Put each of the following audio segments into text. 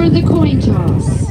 for the coin toss.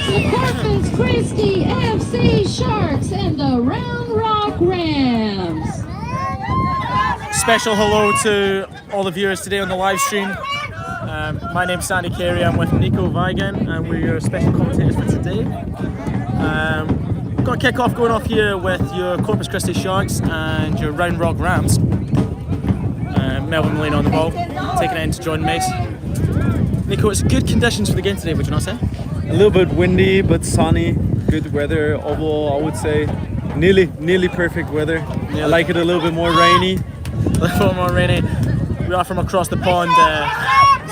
The Corpus Christi FC Sharks and the Round Rock Rams. Special hello to all the viewers today on the live stream. My name's Sandy Carey, I'm with Nico Vigan, and we're your special commentators for today. Got a kick-off going off here with your Corpus Christi Sharks and your Round Rock Rams. Melvin Mullane on the ball, taking it in to Jordan Mace. Nico, it's good conditions for the game today, would you not say? A little bit windy, but sunny. Good weather overall, I would say. Nearly perfect weather. I like it a little bit more rainy. A little more rainy. We are from across the pond,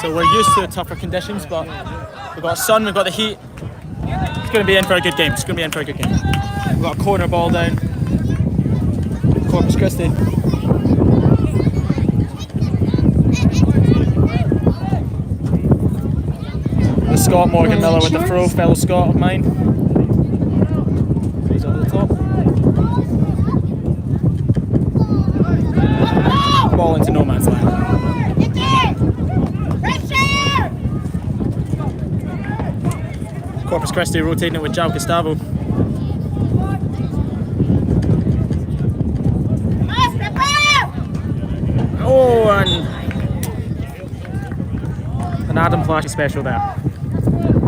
so we're used to tougher conditions, but we've got sun, we've got the heat. It's going to be in for a good game. We've got a corner ball down. Corpus Christi. Scott Morgan Miller with the throw, fellow Scott of mine. He's over the top. Ball into no man's land. Corpus Christi rotating it with João Gustavo. Oh, and an Adam Flashy special there.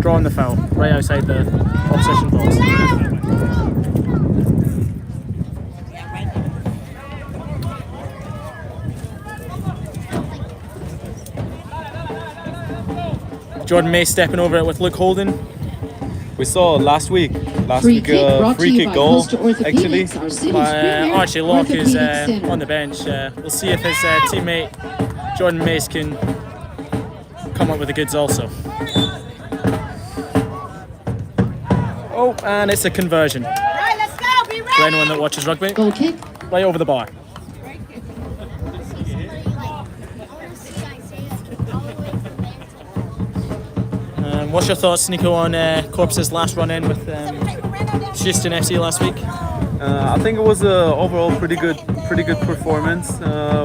Drawing the foul right outside the opposition box. Jordan May stepping over it with Luke Holden. We saw last week free kick goal actually by Archie Locke, who's on the bench. We'll see if his teammate Jordan Mace can come up with the goods also. Oh, and it's a conversion. Right, let's go, be ready. For anyone that watches rugby, Goal kick. right over the bar. What's your thoughts, Nico, on Corpus's last run in with Houston FC last week? I think it was a overall pretty good performance.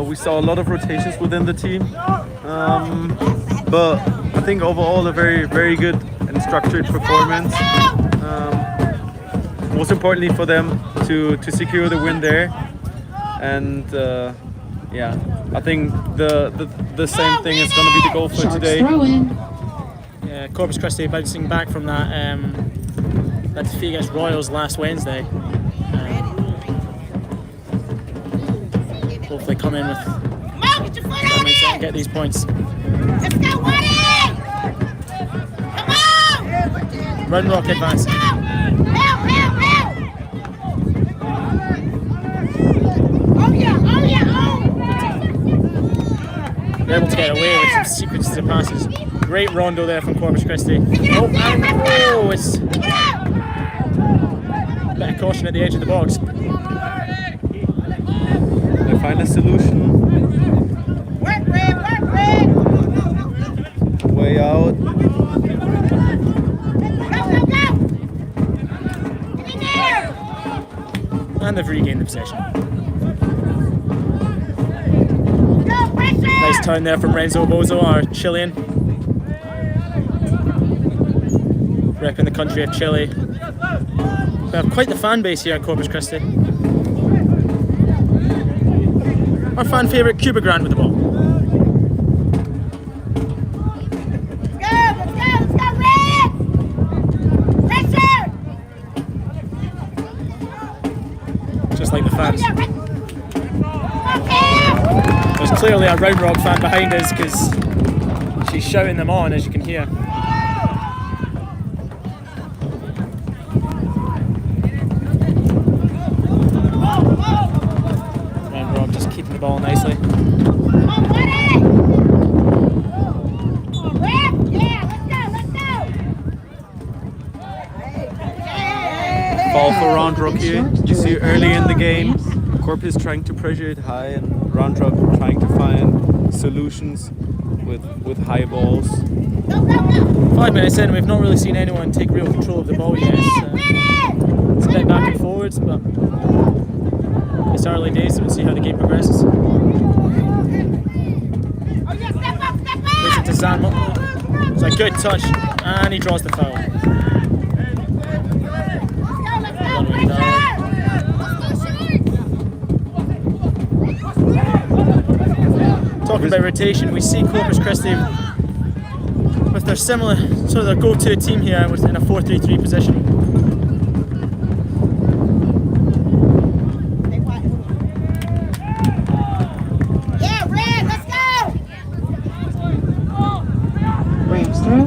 We saw a lot of rotations within the team, but I think overall a very good and structured performance. Most importantly for them to secure the win there, and yeah, I think the same thing is going to be the goal for Sharks today. throw in. Yeah, Corpus Christi bouncing back from that that defeat against Royals last Wednesday. Hopefully come in with and get these points. Let's go, Woody! Come on! Round Rock advance. Help! Oh yeah! They're able to get away with some sequences of passes. Great rondo there from Corpus Christi. Oh, it's a bit of caution at the edge of the box. They find a solution. Work, Red! Way out. Go! Get in there! And they've regained the possession. Go, pressure! Nice turn there from Renzo Bozo, our Chilean. Repping the country of Chile. We have quite the fan base here at Corpus Christi. Our fan favourite Cuba Grant with the ball. Let's go, Red! Pressure! Just like the fans. Okay! There's clearly a Round Rock fan behind us because she's shouting them on, as you can hear. Round Rock just keeping the ball nicely. Come on, Woody! Red! Yeah, let's go! Ball for Round Rock here. You see early in the game, Corpus trying to pressure it high and Round Rock trying to find solutions with high balls. 5 minutes in, we've not really seen anyone take real control of the ball yet. It's a bit back and forwards, but it's early days, so we'll see how the game progresses. Listen to Zan. It's a good touch, and he draws the foul. Talking about rotation, we see Corpus Christi with their similar, sort of their go-to team here in a 4-3-3 position. Yeah, Red, let's go! Rams throw.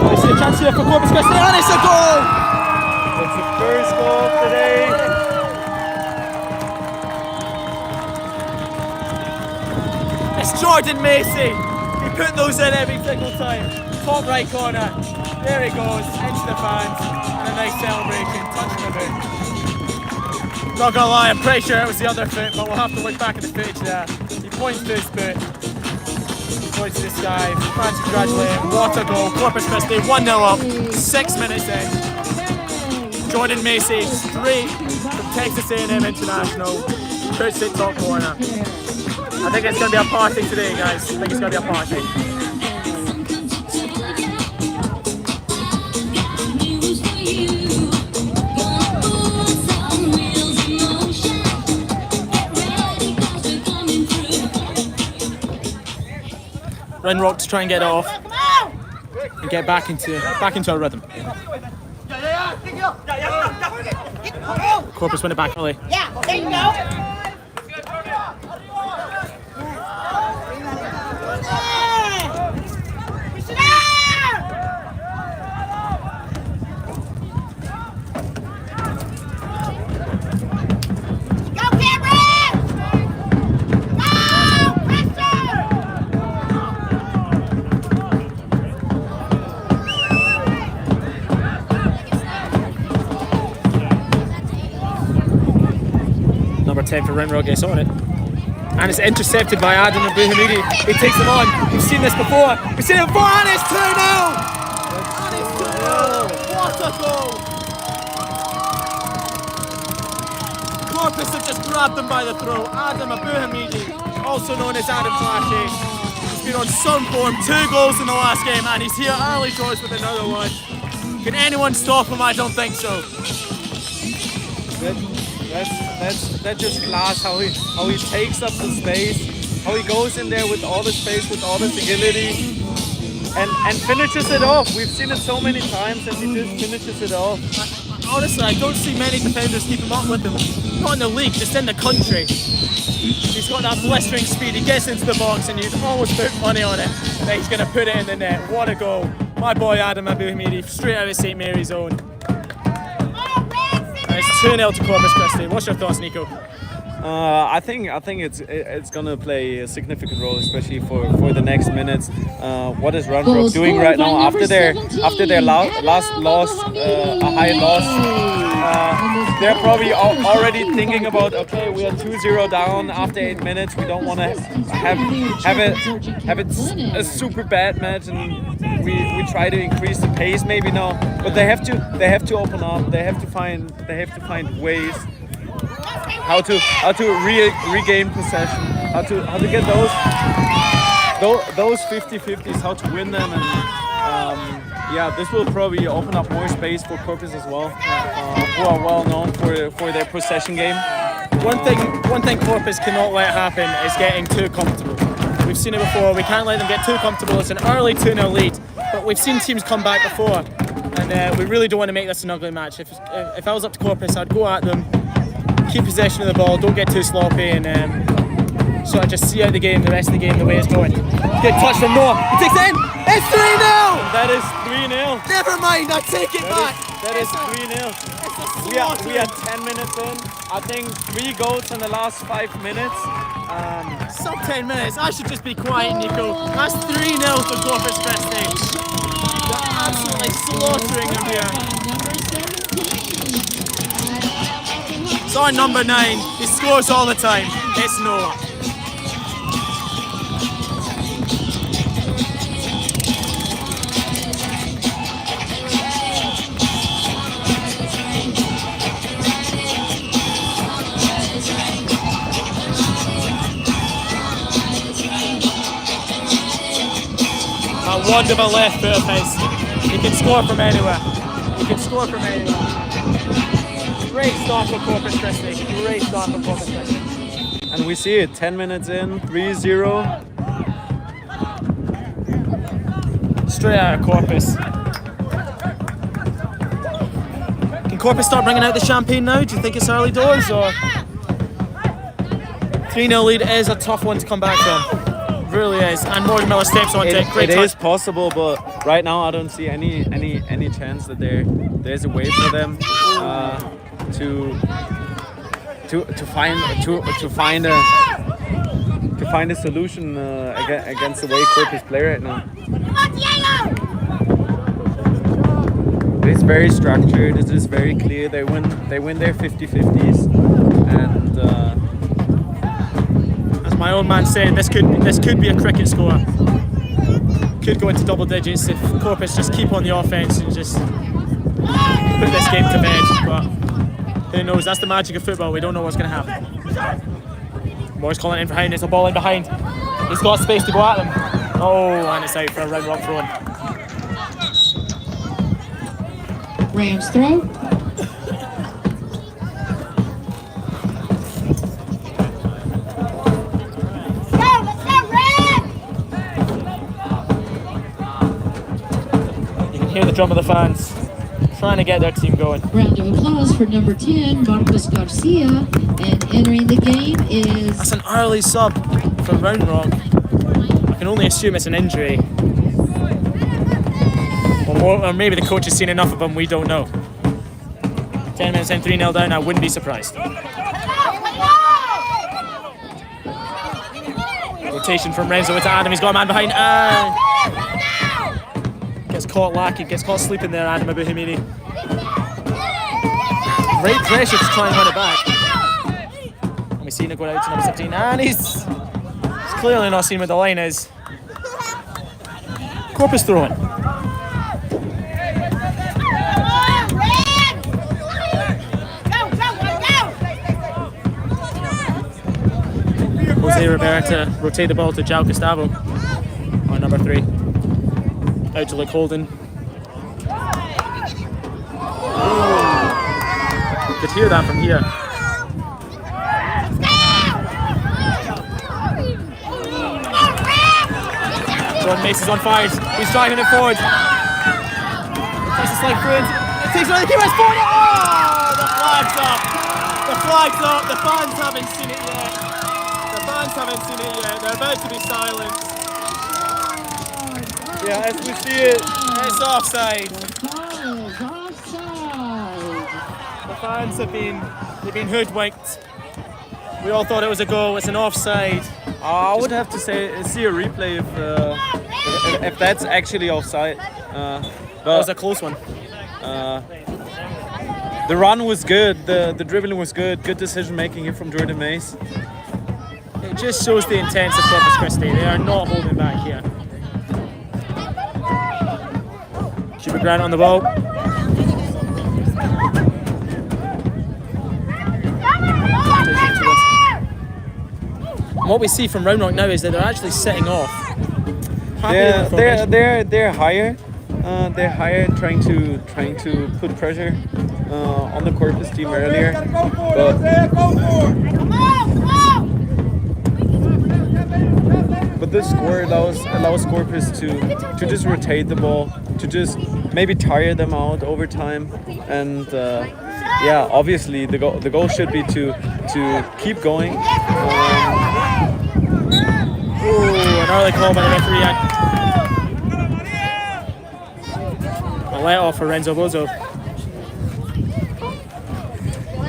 I see a chance here for Corpus Christi, and it's a goal! It's the first goal today. It's Jordan Macy. He put those in every single time. Top right corner. There he goes, into the fans. And a nice celebration, touching the boot. Not gonna lie, I'm pretty sure it was the other foot, but we'll have to look back at the footage there. He points to his foot. He points to the sky. Fans congratulate him. What a goal. Corpus Christi 1-0 up. 6 minutes in. Jordan Macy straight from Texas A&M International. Puts it top corner. I think it's going to be a party today, guys. I think it's going to be a party. Round Rock to try and get it off and get back into our rhythm. Corpus win it back early. Yeah, there you go. Number 10 for Rimrock gets on it. And it's intercepted by Adam Abuhamidi. He takes them on. We've seen this before. We've seen it before, and it's 2-0! And it's 2-0! What a goal! Corpus have just grabbed them by the throat. Adam Abuhamidi, also known as Adam Flashy. He's been on some form, 2 goals in the last game, and he's here early doors with another one. Can anyone stop him? I don't think so. That's just class. How he takes up the space, how he goes in there with all the space, with all his agility, and finishes it off. We've seen it so many times, and he just finishes it off. Honestly, I don't see many defenders keep him up with him. Not in the league, just in the country. He's got that blistering speed. He gets into the box, and you'd always put money on it that he's going to put it in the net. What a goal! My boy Adam Abuhamidi, straight out of St Mary's own. It's 2-0 to Corpus Christi. What's your thoughts, Nico? I think it's gonna play a significant role, especially for the next minutes. What is Roundrock doing right now after their last loss, a high loss? They're probably already thinking about, okay, we are 2-0 down after 8 minutes. We don't want to have it a super bad match, and we try to increase the pace. Maybe no, but they have to open up. They have to find ways how to regain possession, how to get those 50-50s, how to win them, and yeah, this will probably open up more space for Corpus as well, who are well known for their possession game. One thing Corpus cannot let happen is getting too comfortable. We've seen it before. We can't let them get too comfortable. It's an early 2-0 lead, but we've seen teams come back before, and we really don't want to make this an ugly match. If I was up to Corpus, I'd go at them, keep possession of the ball, don't get too sloppy, and sort of just see out the rest of the game the way it's going. Good touch from Noah. He takes it in. It's 3-0. That is 3-0. Never mind. I take it back. That is 3-0. We are 10 minutes in. I think 3 goals in the last 5 minutes. Sub 10 minutes. I should just be quiet, Nico. That's 3-0 for Corpus Christi. They're absolutely slaughtering them here. It's our number 9. He scores all the time. It's Noah. That wonderful left foot of his. He can score from anywhere. Great start for Corpus Christi. And we see it, 10 minutes in, 3-0. Straight out of Corpus. Can Corpus start bringing out the champagne now? Do you think it's early doors, or 3-0 lead is a tough one to come back from? It really is. And Morgan Miller steps onto it. Great touch. It is possible, but right now I don't see any chance that there's a way for them to find a solution against the way Corpus play right now. It's very structured. It is very clear. They win their 50-50s, and as my old man said, this could be a cricket score. Could go into double digits if Corpus just keep on the offense and just put this game to bed. But who knows? That's the magic of football. We don't know what's going to happen. Boys calling in behind. There's a ball in behind. He's got space to go at them. Oh, and it's out for a round rock throw in. Rams throw. You can hear the drum of the fans trying to get their team going. Round of applause for number 10, Marcos Garcia. And entering the game is... That's an early sub from Round Rock. I can only assume it's an injury. Or maybe the coach has seen enough of him, we don't know. 10 minutes in, 3-0 down, I wouldn't be surprised. Rotation from Renzo into Adam, he's got a man behind. Gets caught lacking, gets caught sleeping there, Adam Abuhamidi. Great pressure to try and run it back. And we see him go out to number 17, and he's clearly not seen what the line is. Corpus throwing. Jose Rivera to rotate the ball to João Gustavo on number 3. Out to Luke Holden. Could hear that from here. Jordan Mace is on fire. He's driving it forward. Takes a slight through. It takes another keeper forward. Oh, the flag's up. The flag's up. The fans haven't seen it yet. The fans haven't seen it yet. They're about to be silenced. Yeah, as we see it, It's offside. Call is offside. The fans have been hoodwinked. We all thought it was a goal. It's an offside. I would have to say see a replay if that's actually offside. That was a close one. The run was good. The dribbling was good. Good decision making here from Jordan Mace. It just shows the intent of Corpus Christi. They are not holding back here. Cuba Grant on the ball. And what we see from Round Rock now is that they're actually sitting off. They're higher. They're higher, trying to put pressure on the Corpus team earlier. But this score allows Corpus to just rotate the ball, to just maybe tire them out over time, and yeah, obviously the goal should be to keep going. An early call by the referee. A let off for Renzo Bozo.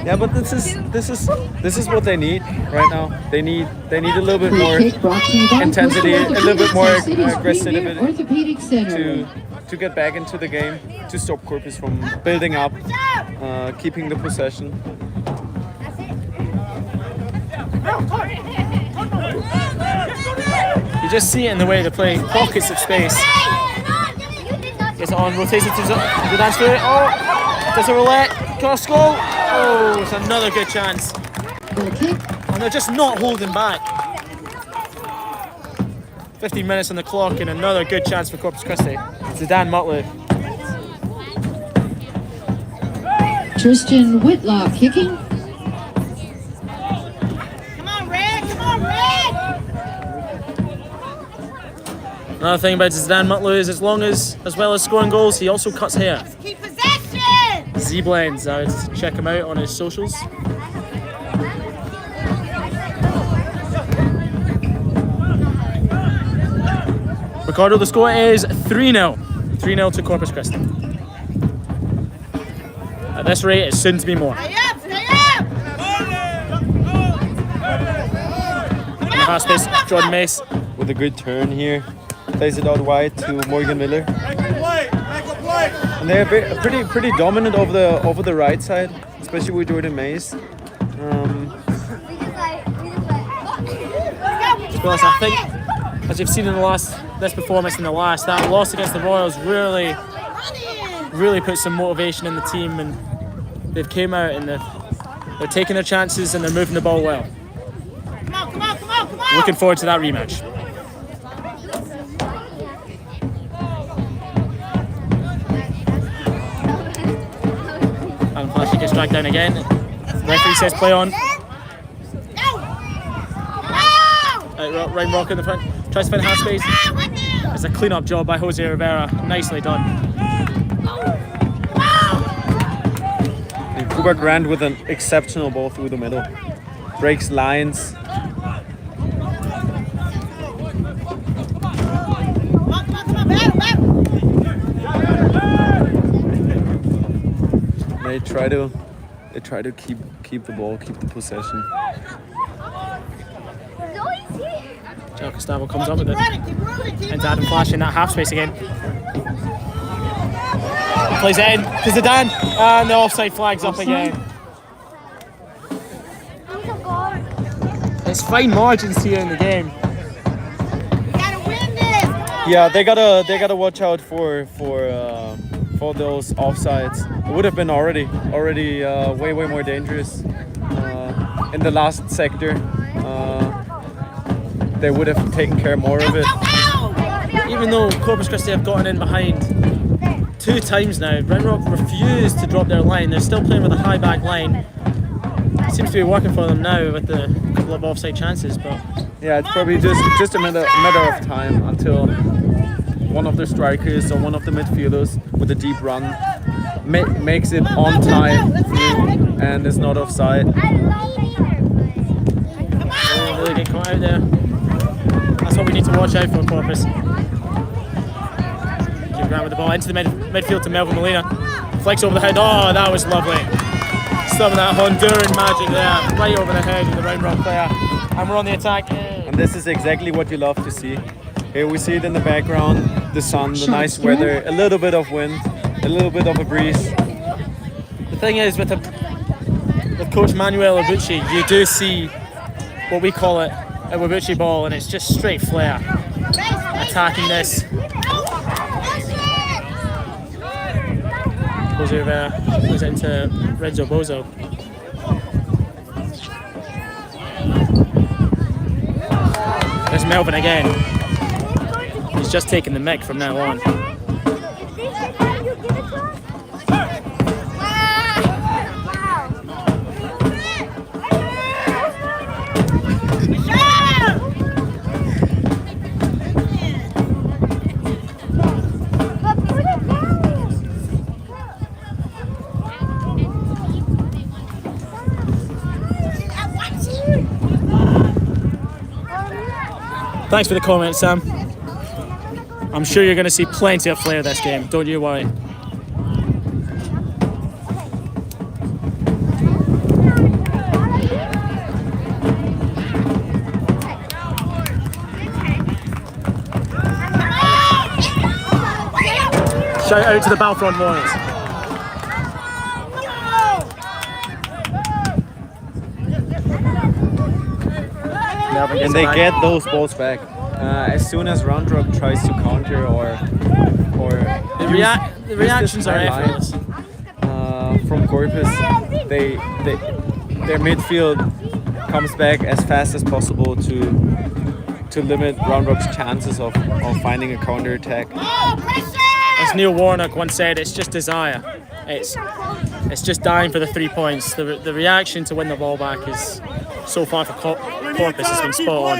Yeah, but this is what they need right now. They need a little bit more intensity, a little bit more aggressivity to get back into the game, to stop Corpus from building up, keeping the possession. You just see it in the way they play. Pockets of space. Gets it on, rotates it to the dance through it. Oh, does a roulette. Cross goal. Oh, it's another good chance. And they're just not holding back. 15 minutes on the clock and another good chance for Corpus Christi. Zidane Mutlu. Tristan Whitlock kicking. Come on, Red! Come on, Red! Another thing about Zidane Mutlu is as well as scoring goals, he also cuts hair. Keep possession! Z-Blends, I would check him out on his socials. Ricardo, the score is 3-0. 3-0 to Corpus Christi. At this rate, it's soon to be more. Stay up! Stay up! In the half space, Jordan Mace. With a good turn here, plays it out wide to Morgan Miller. And they're pretty dominant over the right side, especially with Jordan Mace. To be honest, I think, as you've seen in this performance in the last, that loss against the Royals really put some motivation in the team, and they've came out and they're taking their chances and they're moving the ball well. Come on, come on, come on, come on! Looking forward to that rematch. Alan Flashy gets dragged down again. Referee says play on. Right Rock in the front. Tries to find half space. It's a clean-up job by Jose Rivera. Nicely done. And Cuba Grant with an exceptional ball through the middle. Breaks lines. They try to keep the ball, keep the possession. Joe Gustavo comes up with it. And Adam Flash in that half space again. Plays it in to Zidane. And the offside flag's up again. There's fine margins here in the game. Yeah, they gotta watch out for those offsides. It would have been already way more dangerous in the last sector. They would have taken care more of it. Even though Corpus Christi have gotten in behind 2 times now. Round Rock refused to drop their line. They're still playing with a high back line. It seems to be working for them now with the couple of offside chances, but yeah, it's probably just a matter of time until one of the strikers or one of the midfielders with a deep run makes it on time through and is not offside. Oh, really getting caught out there. That's what we need to watch out for, Corpus. Keep Grant with the ball into the midfield to Melvin Molina. Flicks over the head. Oh, that was lovely. Some of that Honduran magic there, right over the head of the Round Rock player. And we're on the attack. And this is exactly what you love to see. Here we see it in the background, the sun, the nice weather, a little bit of wind, a little bit of a breeze. The thing is, with Coach Manuel Abucci, you do see what we call it a Wabuchi ball, and it's just straight flair. Attacking this. Goes into Renzo Bozo. There's Melvin again. He's just taking the mic from now on. Thanks for the comment, Sam. I'm sure you're going to see plenty of flair this game, don't you worry. Shout out to the Balfront Warriors. And they get those balls back as soon as Round Rock tries to counter or the reactions are effortless. From Corpus, their midfield comes back as fast as possible to limit Round Rock's chances of finding a counter attack. As Neil Warnock once said, it's just desire. It's just dying for the 3 points. The reaction to win the ball back is so far for Corpus has been spot on.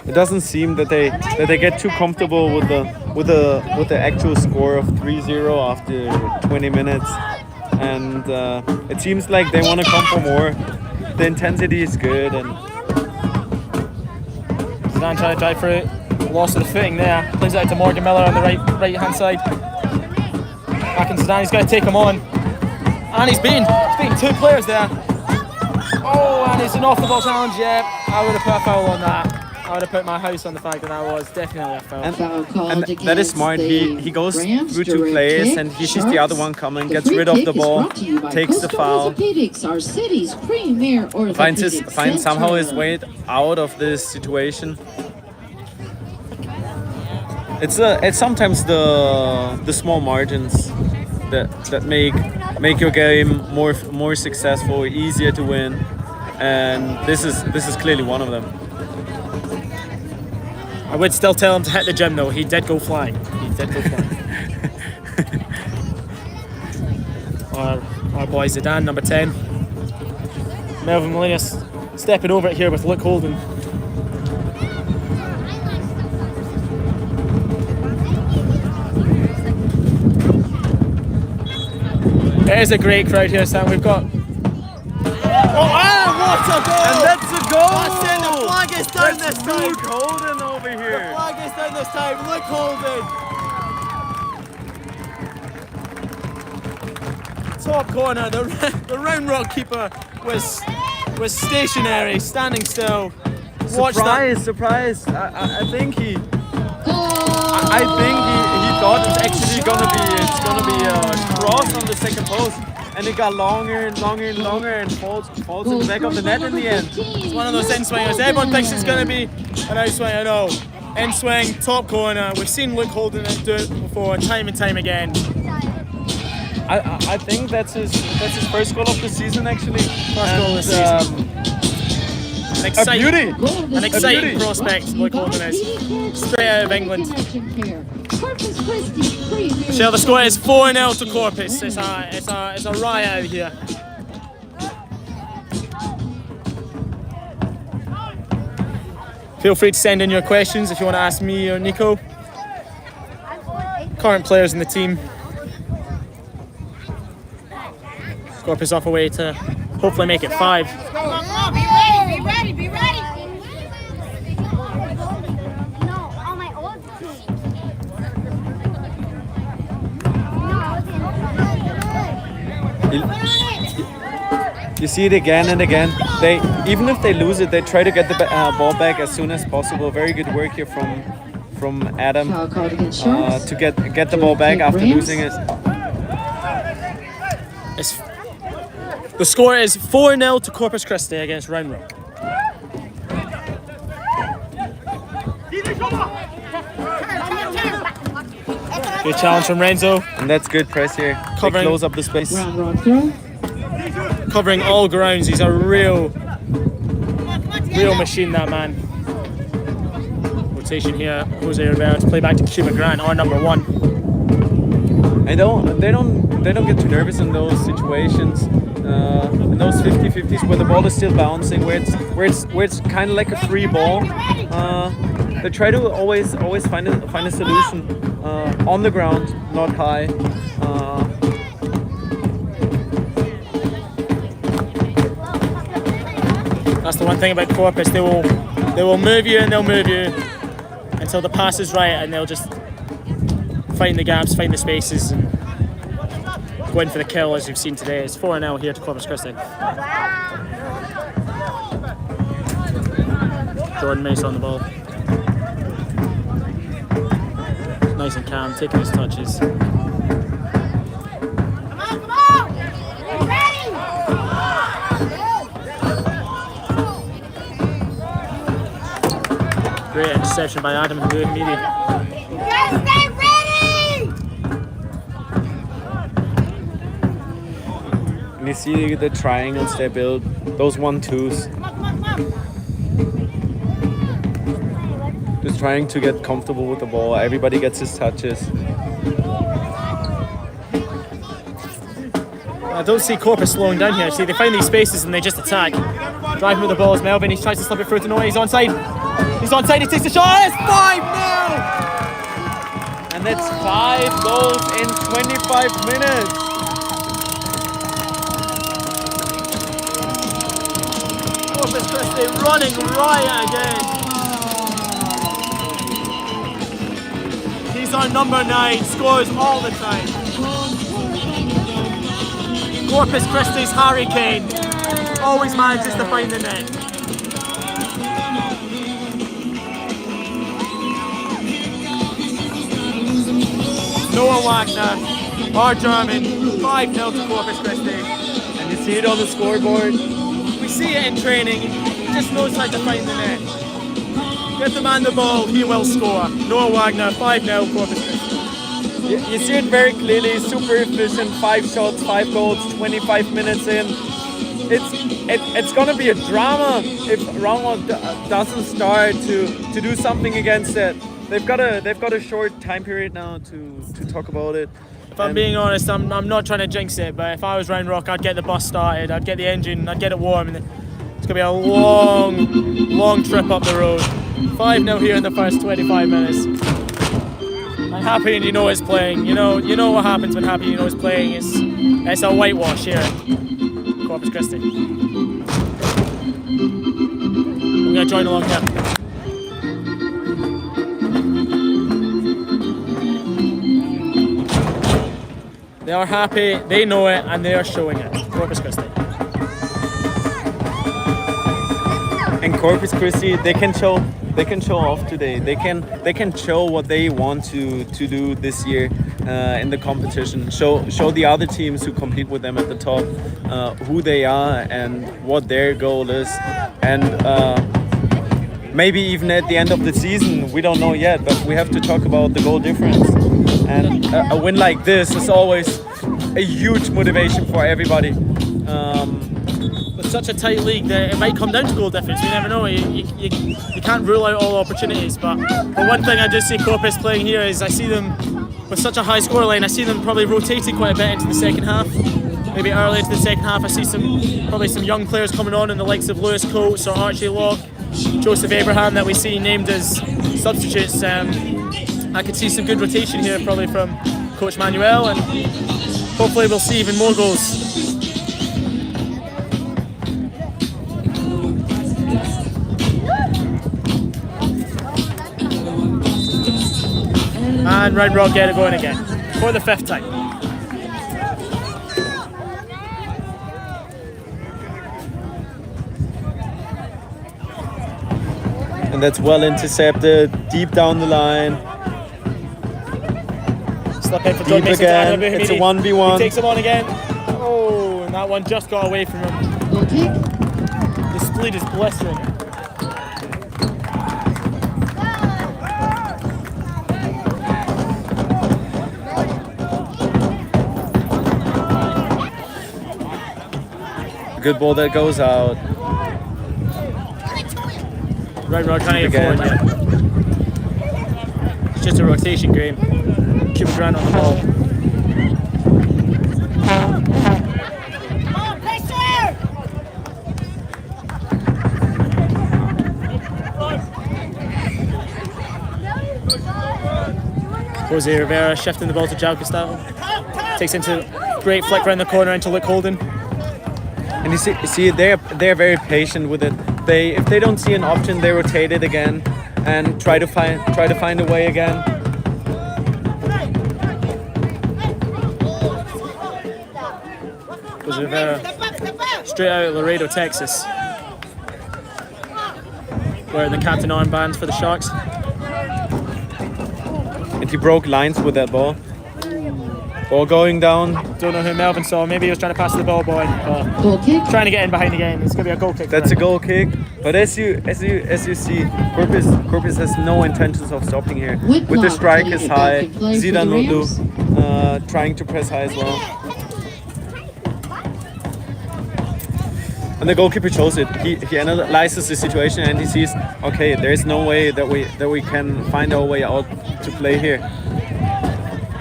It doesn't seem that they get too comfortable with the actual score of 3-0 after 20 minutes, and it seems like they want to come for more. The intensity is good, and Zidane trying to drive through it. Loss of the footing there. Plays it out to Morgan Miller on the right hand side. Back in Zidane, he's got to take him on, and he's beaten 2 players there. Oh, and it's an off-the-ball challenge, yeah. I would have put a foul on that. I would have put my house on the fact that that was definitely a foul. And that is smart. He goes through 2 players and he sees the other one coming, gets rid of the ball, takes the foul, finds somehow his way out of this situation. It's sometimes the small margins that make your game more successful, easier to win, and this is clearly one of them. I would still tell him to hit the gym though. He did go flying. Our boy Zidane, number 10. Melvin Molina stepping over it here with Luke Holden. It is a great crowd here, Sam. We've got... Oh, what a goal! And that's a goal! That's it, the flag is down this time! Luke Holden over here! The flag is down this time, Luke Holden! Top corner, the Round Rock keeper was stationary, standing still. Surprise! I think he thought it's actually gonna be a cross on the second post, and it got longer and falls in the back of the net in the end. It's one of those in swingers. Everyone thinks it's gonna be an out swing. I know. In swing, top corner. We've seen Luke Holden do it before, time and time again. I think that's his first goal of the season actually. First goal of the season. beauty. An exciting prospect, Blake Holden is. Straight out of England. Michelle, the score is 4-0 to Corpus. It's a riot out here. Feel free to send in your questions if you want to ask me or Nico. Current players in the team. Corpus off a way to hopefully make it 5. Come on, be ready, be ready. No, on my old team. You see it again and again. They, even if they lose it, they try to get the ball back as soon as possible. Very good work here from Adam Foul called against Sharks. to get the ball back after losing it. The score is 4-0 to Corpus Christi against Round Rock. Good challenge from Renzo. And that's good press here. They Covering- close up the space. Round Rock throw. Covering all grounds. He's a real machine, that man. Rotation here. Jose Rivera to play back to Cuba Grant, our number 1. They don't get too nervous in those situations, in those 50-50s where the ball is still bouncing, where it's kind of like a free ball. They try to always find a solution on the ground, not high. That's the one thing about Corpus. They will move you and they'll move you until the pass is right, and they'll just find the gaps, find the spaces, and go in for the kill, as you've seen today. It's 4-0 here to Corpus Christi. Jordan Mace on the ball. Nice and calm, taking his touches. Come on, be ready. Great interception by Adam and good media. You guys stay ready. And you see the triangles they build, those 1-2s. Come on. Just trying to get comfortable with the ball. Everybody gets his touches. I don't see Corpus slowing down here. See, they find these spaces and they just attack. Driving with the ball is Melvin. He tries to slip it through to Noah. He's onside. He's onside. He takes the shot. It's 5-0. And that's 5 goals in 25 minutes. Corpus Christi running riot again. He's our number 9. Scores all the time. Corpus Christi's Harry Kane always manages to find the net. Noah Wagner, our German, 5-0 to Corpus Christi. And you see it on the scoreboard. We see it in training, he just knows how to find the net. Get the man the ball, he will score. Noah Wagner, 5-0 Corpus Christi. You see it very clearly, super efficient, 5 shots, 5 goals, 25 minutes in. It's gonna be a drama if round 1 doesn't start to do something against it. They've got a short time period now to talk about it. If I'm being honest, I'm not trying to jinx it, but if I was Round Rock, I'd get the bus started, I'd get the engine, I'd get it warm, and it's gonna be a long trip up the road. 5-0 here in the first 25 minutes. And Happy and you know is playing. You know what happens when Happy and you know is playing. It's a whitewash here at Corpus Christi. We're gonna join along here. They are happy, they know it, and they are showing it. Corpus Christi. And Corpus Christi, they can show off today. They can show what they want to do this year in the competition. Show the other teams who compete with them at the top who they are and what their goal is. And maybe even at the end of the season, we don't know yet, but we have to talk about the goal difference. And a win like this is always a huge motivation for everybody. The such a tight league that it might come down to goal difference. You never know. You can't rule out all opportunities. But one thing I do see Corpus playing here is I see them with such a high scoreline. I see them probably rotating quite a bit into the second half. Maybe early into the second half, I see probably some young players coming on in the likes of Lewis Coates or Archie Locke, Joseph Abraham that we see named as substitutes. I could see some good rotation here probably from Coach Manuel, and hopefully we'll see even more goals. And Round Rock get it going again for the 5th time. And that's well intercepted, deep down the line. Slip in for Deep again, it's a 1v1. He takes him on again. Oh, and that one just got away from him. Goal kick. The spleen is blistering. A good ball that goes out. Right, Rod trying to get forward. It's just a rotation game. Cuba Grant on the ball. Come on, pressure! Jose Rivera shifting the ball to Jao Gustavo. Takes into great flick around the corner into Luke Holden. And you see they're very patient with it. If they don't see an option, they rotate it again and try to find a way again. Jose Rivera straight out of Laredo, Texas, wearing the captain armband for the Sharks. And he broke lines with that ball. Ball going down. Don't know who Melvin saw. Maybe he was trying to pass the ball boy. Goal kick. Trying to get in behind the game. It's gonna be a goal kick. That's a goal kick. But as you see, Corpus has no intentions of stopping here. With the strike is high. Zidane Nodlu trying to press high as well. And the goalkeeper shows it. He analyzes the situation and he sees, okay, there is no way that we can find our way out to play here.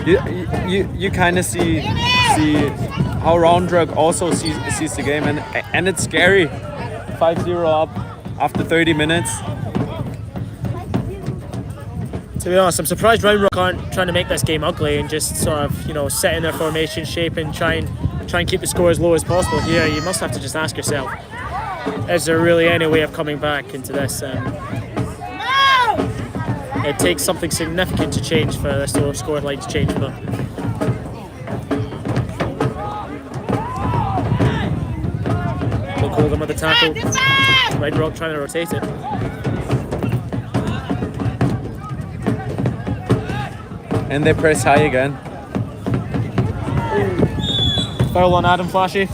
You kind of see how Roundrock also sees the game, and it's scary. 5-0 up after 30 minutes. To be honest, I'm surprised Roundrock aren't trying to make this game ugly and just sort of, set in their formation shape and try and keep the score as low as possible. Here, you must have to just ask yourself, is there really any way of coming back into this? It takes something significant to change for this score line to change for them. Look, hold them with the tackle. Roundrock trying to rotate it. And they press high again. Foul on Adam Flashy.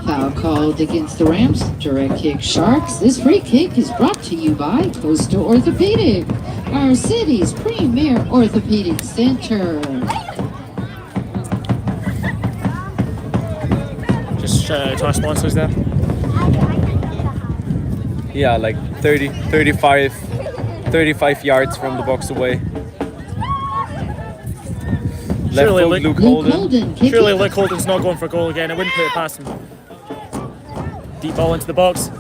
Foul called against the Rams. Direct kick Sharks. This free kick is brought to you by Coastal Orthopedic, our city's premier orthopedic center. Just to our sponsors there. Yeah, like 35 yards from the box away. Left Surely foot, Luke Holden. Surely Luke Holden's not going for a goal again. I wouldn't put it past him. Deep ball into the box.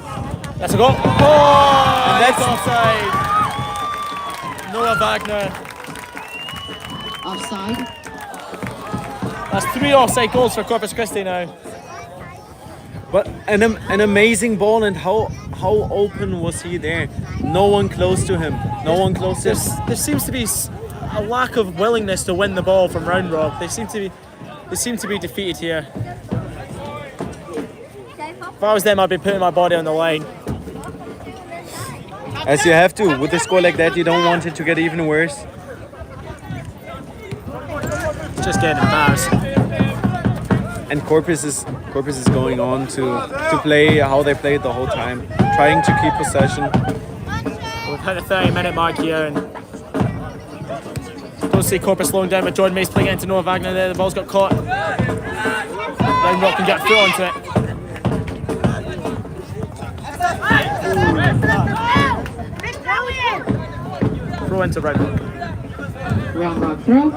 That's a goal. Oh, and that's offside. Noah Wagner. Offside. That's 3 offside goals for Corpus Christi now. But an amazing ball, and how open was he there? No one close to him. No one close to him. There seems to be a lack of willingness to win the ball from Roundrock. They seem to be defeated here. If I was them, I'd be putting my body on the line. As you have to. With a score like that, you don't want it to get even worse. Just getting embarrassed. And Corpus is going on to play how they played the whole time, trying to keep possession. We've hit the 30-minute mark here, and don't see Corpus slowing down, but Jordan May's playing it into Noah Wagner there. The ball's got caught. Round Rock can get a foot onto it. Throw into Round Rock. Round Rock throw.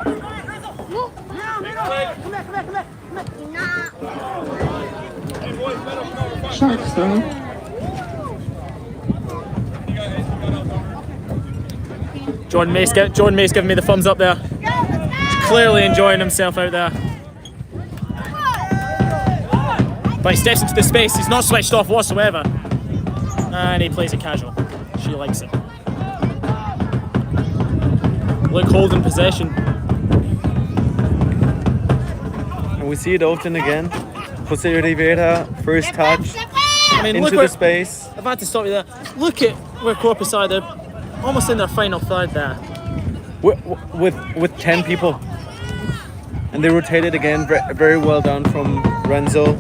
Sharks throw. Jordan Mace giving me the thumbs up there. He's clearly enjoying himself out there. But he steps into the space, he's not switched off whatsoever. And he plays it casual. She likes it. Luke holding possession. And we see it often again. Jose Rivera, first touch I mean, into the space. I've had to stop you there. Look at where Corpus are. They're almost in their final third there. With 10 people. And they rotated again, very well done from Renzo.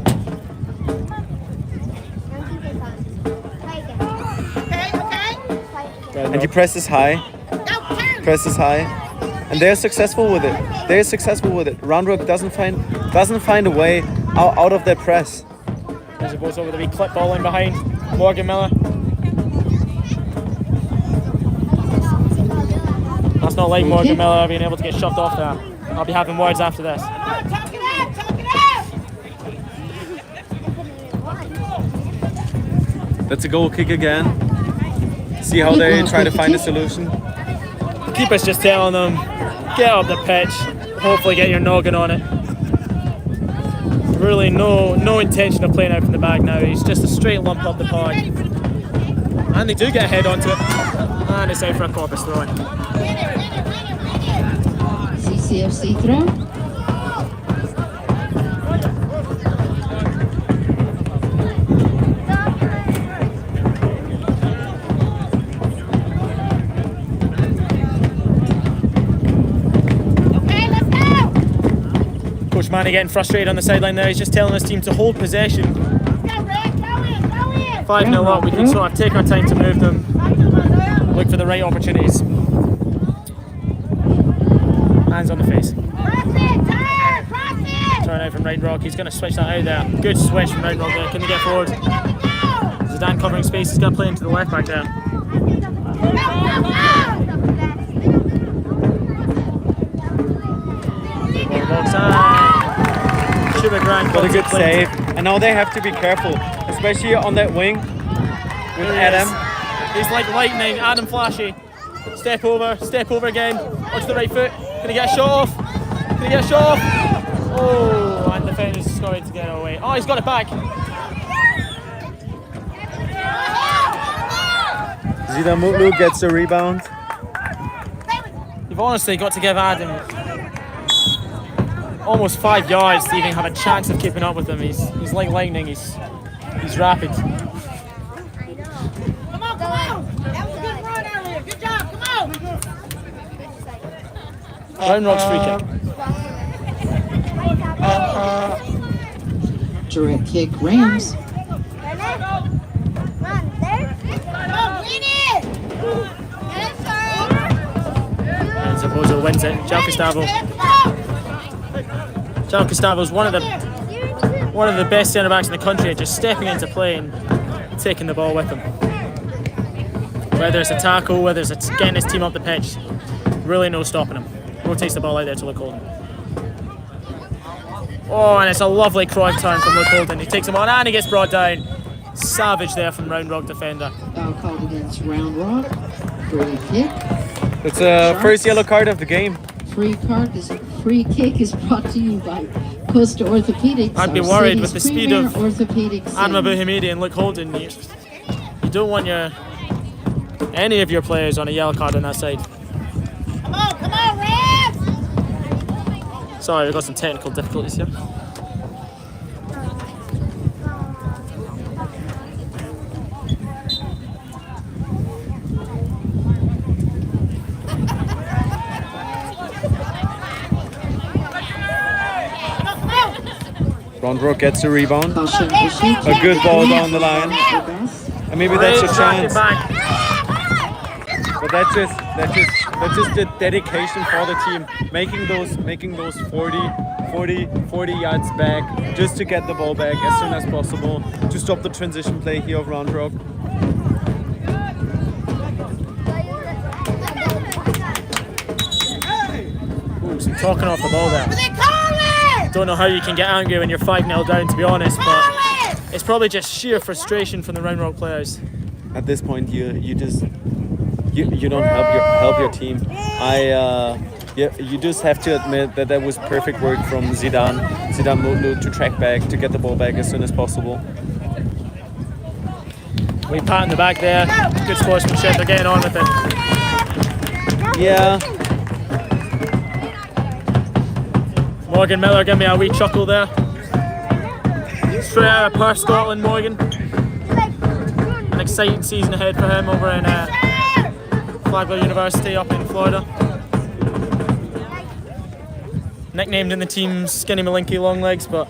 And he presses high. And they're successful with it. Round Rock doesn't find a way out of their press. As it goes over the wee clip ball in behind Morgan Miller. That's not like Morgan Miller being able to get shoved off there. I'll be having words after this. That's a goal kick again. See how they try to find a solution. Keeper's just telling them, get up the pitch, hopefully get your noggin on it. Really no intention of playing out from the back now. He's just a straight lump up the park. And they do get a head onto it. And it's out for a Corpus throw-in. CCFC throw. Coach Manny getting frustrated on the sideline there. He's just telling his team to hold possession. 5-0 up, we can sort of take our time to move them. Look for the right opportunities. Hands on the face. Turn out from Round Rock. He's going to switch that out there. Good switch from Round Rock there. Can he get forward? Zidane covering space. He's going to play into the left back there. Got a good save. And now they have to be careful, especially on that wing with Adam. He's like lightning. Adam Flashy. Step over again. Onto the right foot. Can he get a shot off? Oh, and the defender's going to get it away. Oh, he's got it back. Zidane Mutlu gets the rebound. You've honestly got to give Adam almost 5 yards to even have a chance of keeping up with him. He's like lightning. He's rapid. Come on. That was a good run earlier. Good job. Come on. Round Rock's free kick. Direct kick Rams. And Zapozo wins it. Jao Gustavo's one of the best centre backs in the country at just stepping into play and taking the ball with him. Whether it's a tackle, whether it's getting his team up the pitch, really no stopping him. Rotates the ball out there to Luke Holden. Oh, and it's a lovely Cruyff turn from Luke Holden. He takes him on and he gets brought down. Savage there from Round Rock defender. Foul called against Round Rock. Free kick. It's a first yellow card of the game. Free kick is brought to you by Costa Orthopedics. I'd be our worried with city's the speed premier of orthopedic Adam center. Abuhamidi and Luke Holden. You don't want any of your players on a yellow card on that side. Come on, Rams! Sorry, we've got some technical difficulties here. Round Rock gets the rebound. Caution, A good ball down the line. And maybe that's a chance. But that's just the dedication for the team, making those 40, 40 yards back, just to get the ball back as soon as possible, to stop the transition play here of Round Rock. Ooh, some talking off the ball there. Don't know how you can get angry when you're 5-0 down, to be honest, but it's probably just sheer frustration from the Round Rock players. At this point, you don't help your team. You just have to admit that was perfect work from Zidane Mutlu to track back, to get the ball back as soon as possible. We pat in the back there, good sportsmanship, they're getting on with it. Yeah. Morgan Miller gave me a wee chuckle there. Straight out of Perth, Scotland, Morgan. An exciting season ahead for him over in Flagler University up in Florida. Nicknamed in the team Skinny Malinky Long Legs, but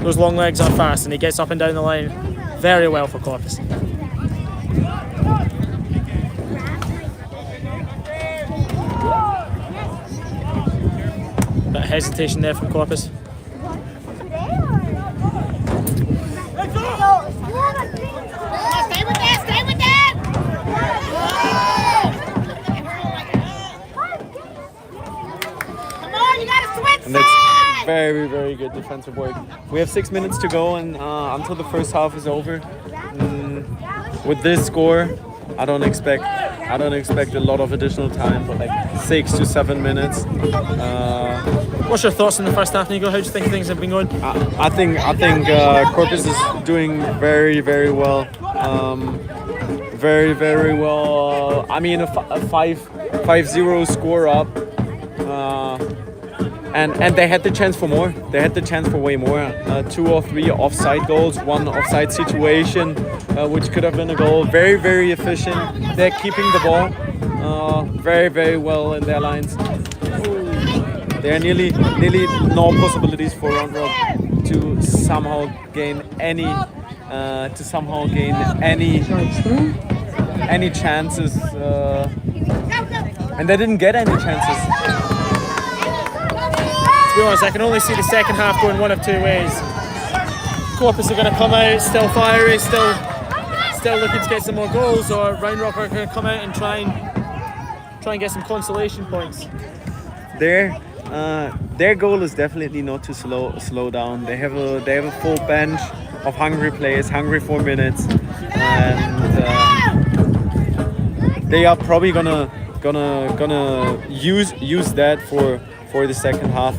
those long legs are fast and he gets up and down the line very well for Corpus. Bit of hesitation there from Corpus. Stay with that! Come on, you gotta switch And that's sides! very, very good defensive work. We have 6 minutes to go, and until the first half is over. With this score, I don't expect a lot of additional time, but like 6 to 7 minutes. What's your thoughts on the first half, Nico? How do you think things have been going? I think Corpus is doing very, very well. Very, very well. I mean, a 5-0 score up. And they had the chance for more. They had the chance for way more. 2 or 3 offside goals, 1 offside situation, which could have been a goal. Very, very efficient. They're keeping the ball very, very well in their lines. There are nearly no possibilities for Round Rock to somehow gain any chances, and they didn't get any chances. To be honest, I can only see the second half going one of 2 ways. Corpus are going to come out still fiery, still looking to get some more goals, or Round Rock are going to come out and try and get some consolation points. Their goal is definitely not to slow down. They have a full bench of hungry players, hungry for minutes, and they are probably gonna use that for the second half.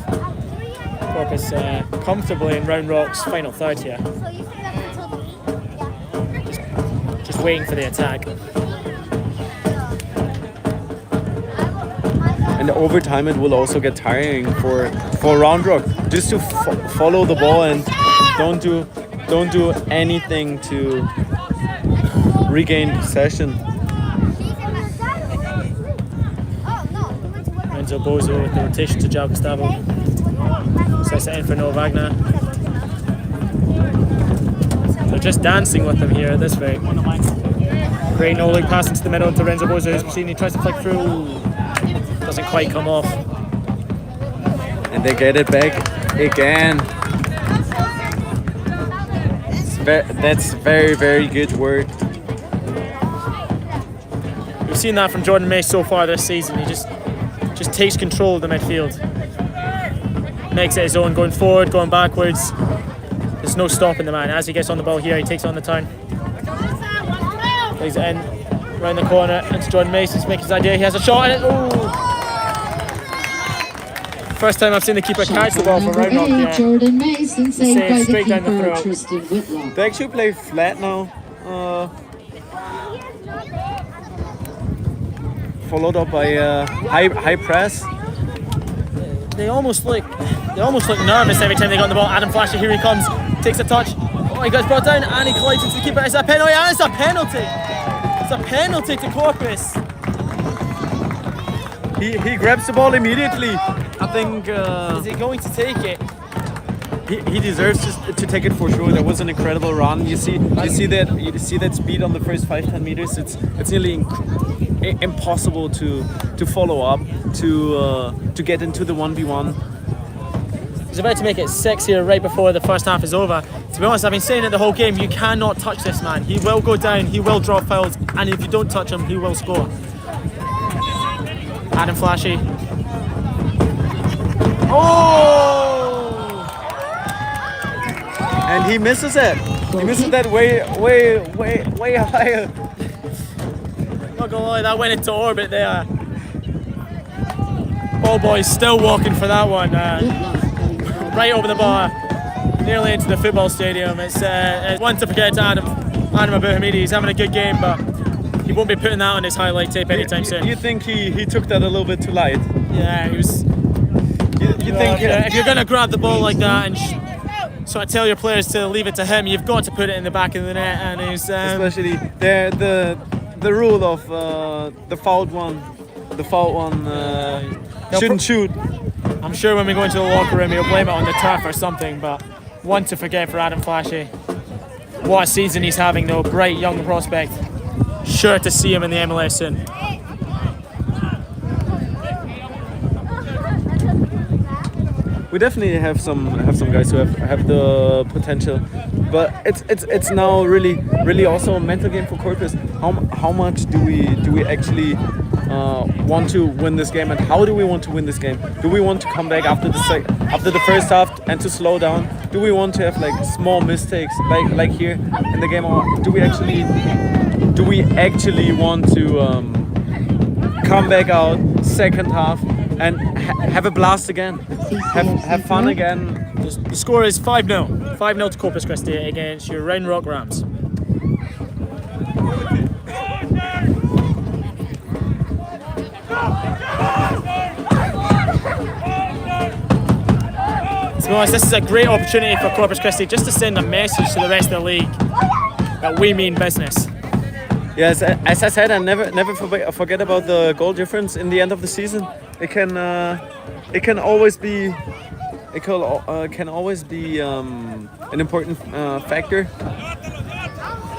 Corpus comfortably in Round Rock's final third here. Just waiting for the attack. And over time it will also get tiring for Round Rock just to follow the ball and don't do anything to regain possession. Renzo Bozo with the rotation to João Gustavo. Sets it in for Noah Wagner. They're just dancing with him here at this rate. Great no-look pass into the middle into Renzo Bozo, who's proceeding. He tries to flick through. Doesn't quite come off. And they get it back again. That's very, very good work. We've seen that from Jordan May so far this season. He just takes control of the midfield. Makes it his own, going forward, going backwards. There's no stopping the man. As he gets on the ball here, he takes on the turn. Plays it in, round the corner, into Jordan Mason's making his idea. He has a shot and first time I've seen the keeper catch the ball from Round Rock here. Jordan Mason saved by the straight down the keeper, throat. Tristan Whitlock. They actually play flat now. Followed up by high press. They almost look nervous every time they got on the ball. Adam Flasher, here he comes, takes a touch. Oh, he gets brought down and he collides into the keeper. It's a penalty. Yeah, it's a penalty. It's a penalty to Corpus. He grabs the ball immediately. I think Is he going to take it? he deserves to take it for sure. That was an incredible run. You see that speed on the first 5-10 meters. It's nearly impossible to follow up, to get into the 1v1. He's about to make it 6 here right before the first half is over. To be honest, I've been saying it the whole game, you cannot touch this man. He will go down, he will draw fouls, and if you don't touch him, he will score. Adam Flashy. Oh! And he misses it. He misses that way higher. Not gonna lie, that went into orbit there. Ball boy's still walking for that one. Right over the bar, nearly into the football stadium. It's one to forget to Adam Abu Hamidi. He's having a good game, but he won't be putting that on his highlight tape anytime soon. You think he took that a little bit too light? Yeah, he was. You think if you're gonna grab the ball like that and sort of tell your players to leave it to him, you've got to put it in the back of the net. And he's especially the rule of the fouled one shouldn't shoot. I'm sure when we go into the locker room, he'll blame it on the turf or something. But one to forget for Adam Flashy. What a season he's having, though. Bright young prospect. Sure to see him in the MLS soon. We definitely have some guys who have the potential, but it's now really also a mental game for Corpus. How much do we actually want to win this game, and how do we want to win this game? Do we want to come back after the first half and to slow down? Do we want to have like small mistakes like here in the game, or do we actually want to come back out second half and have a blast again, have fun again? The score is 5-0. 5-0 to Corpus Christi against your Round Rock Rams. To be honest, this is a great opportunity for Corpus Christi just to send a message to the rest of the league that we mean business. Yes, as I said, I never forget about the goal difference in the end of the season. It can always be an important factor.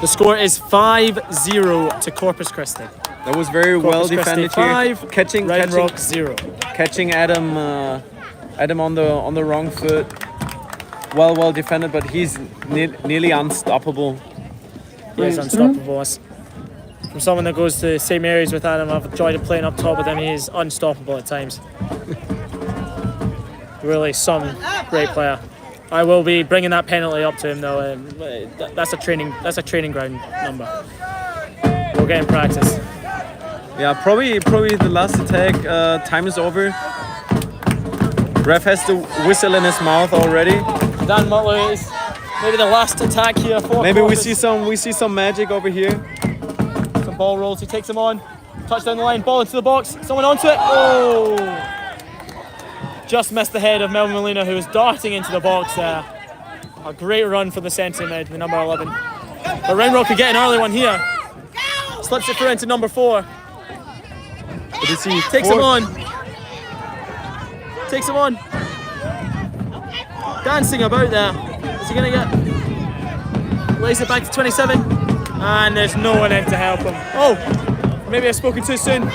The score is 5-0 to Corpus Christi. That was very well defended here. Catching Rock 0. Catching Adam on the wrong foot. Well defended, but he's nearly unstoppable. He is unstoppable. From someone that goes to the same areas with Adam, I've enjoyed playing up top with him. He is unstoppable at times. Really some great player. I will be bringing that penalty up to him though. That's a training ground number. We'll get in practice. Yeah, probably the last attack. Time is over. Ref has the whistle in his mouth already. Dan Mutler is maybe the last attack here for maybe Corpus. we see some magic over here. Some ball rolls. He takes him on. Touch down the line. Ball into the box. Someone onto it. Oh! Just missed the head of Melvin Molina, who was darting into the box there. A great run for the centre mid, the number 11. But Round Rock could get an early one here. Slips it through into number 4. But is he Takes him on. Takes him on. Dancing about there. Is he going to get... Lays it back to 27. And there's no one in to help him. Oh! Maybe I've spoken too soon.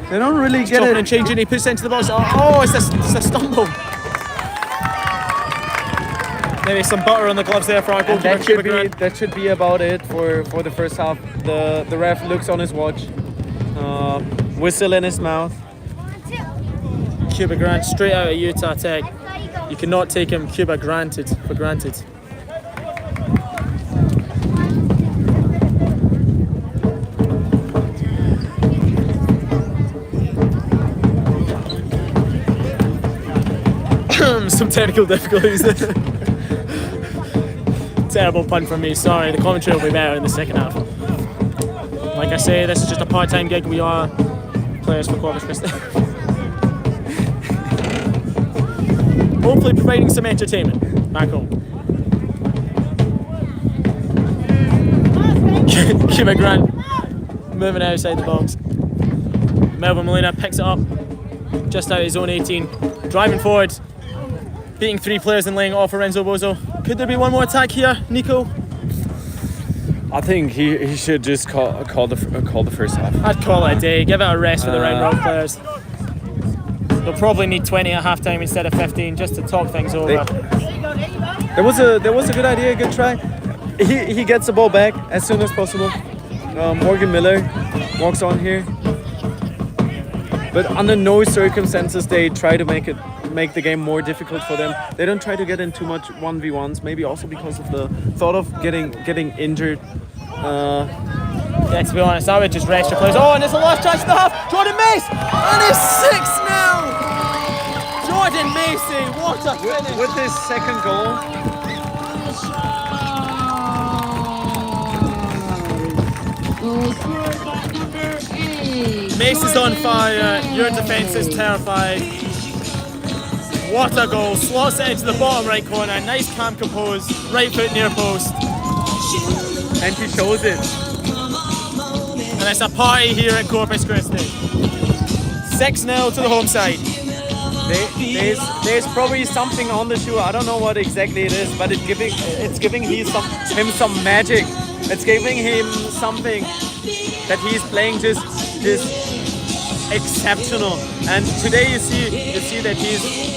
They don't really get it. And changing, he puts it into the box. Oh, it's a stumble. Maybe some butter on the gloves there for our goalkeeper. That should be about it for the first half. The ref looks on his watch, whistle in his mouth. Cuba Grant, straight out of Utah Tech. You cannot take him Cuba granted for granted. Some technical difficulties there. Terrible pun from me, sorry. The commentary will be better in the second half. Like I say, this is just a part-time gig. We are players for Corpus Christi. Hopefully providing some entertainment back home. Cuba Grant moving outside the box. Melvin Molina picks it up just out his own 18. Driving forward. Beating 3 players and laying it off for Renzo Bozo. Could there be one more attack here, Nico? I think he should just call the first half. I'd call it a day. Give it a rest for the Round Rock players. They'll probably need 20 at halftime instead of 15 just to talk things over. There was a good idea, a good try. He gets the ball back as soon as possible. Morgan Miller walks on here, but under no circumstances they try to make the game more difficult for them. They don't try to get in too much 1v1s, maybe also because of the thought of getting injured. Yeah, to be honest, I would just rest your players. Oh, and it's the last chance of the half. Jordan Mace, and it's 6-0. Jordan Macy, what a finish! With his second goal. Goal scored by number 8. Mace is on fire. Your defence is terrified. What a goal! Slots it into the bottom right corner. Nice calm compose. Right foot near post. And he shows it. And it's a party here at Corpus Christi. 6-0 to the home side. There's probably something on the shoe. I don't know what exactly it is, but it's giving him some magic. It's giving him something that he's playing just exceptional. And today you see that he's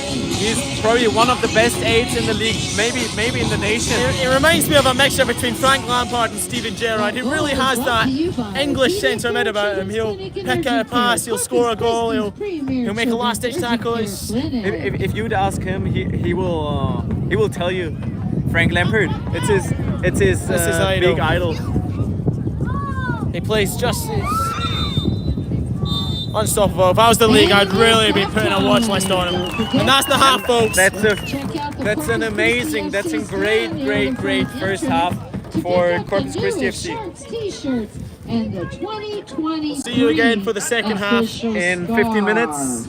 probably one of the best 8s in the league, maybe in the nation. It reminds me of a mixture between Frank Lampard and Steven Gerrard. He really has that English centre mid about him. He'll pick out a pass, he'll score a goal, he'll make a last-ditch tackle. If you'd ask him, he will tell you Frank Lampard. It's his big idol. He plays just unstoppable. If I was the league, I'd really be putting a watch list on him. And that's the half, folks. That's a great first half for Corpus Christi FC. See you again for the second half in 15 minutes.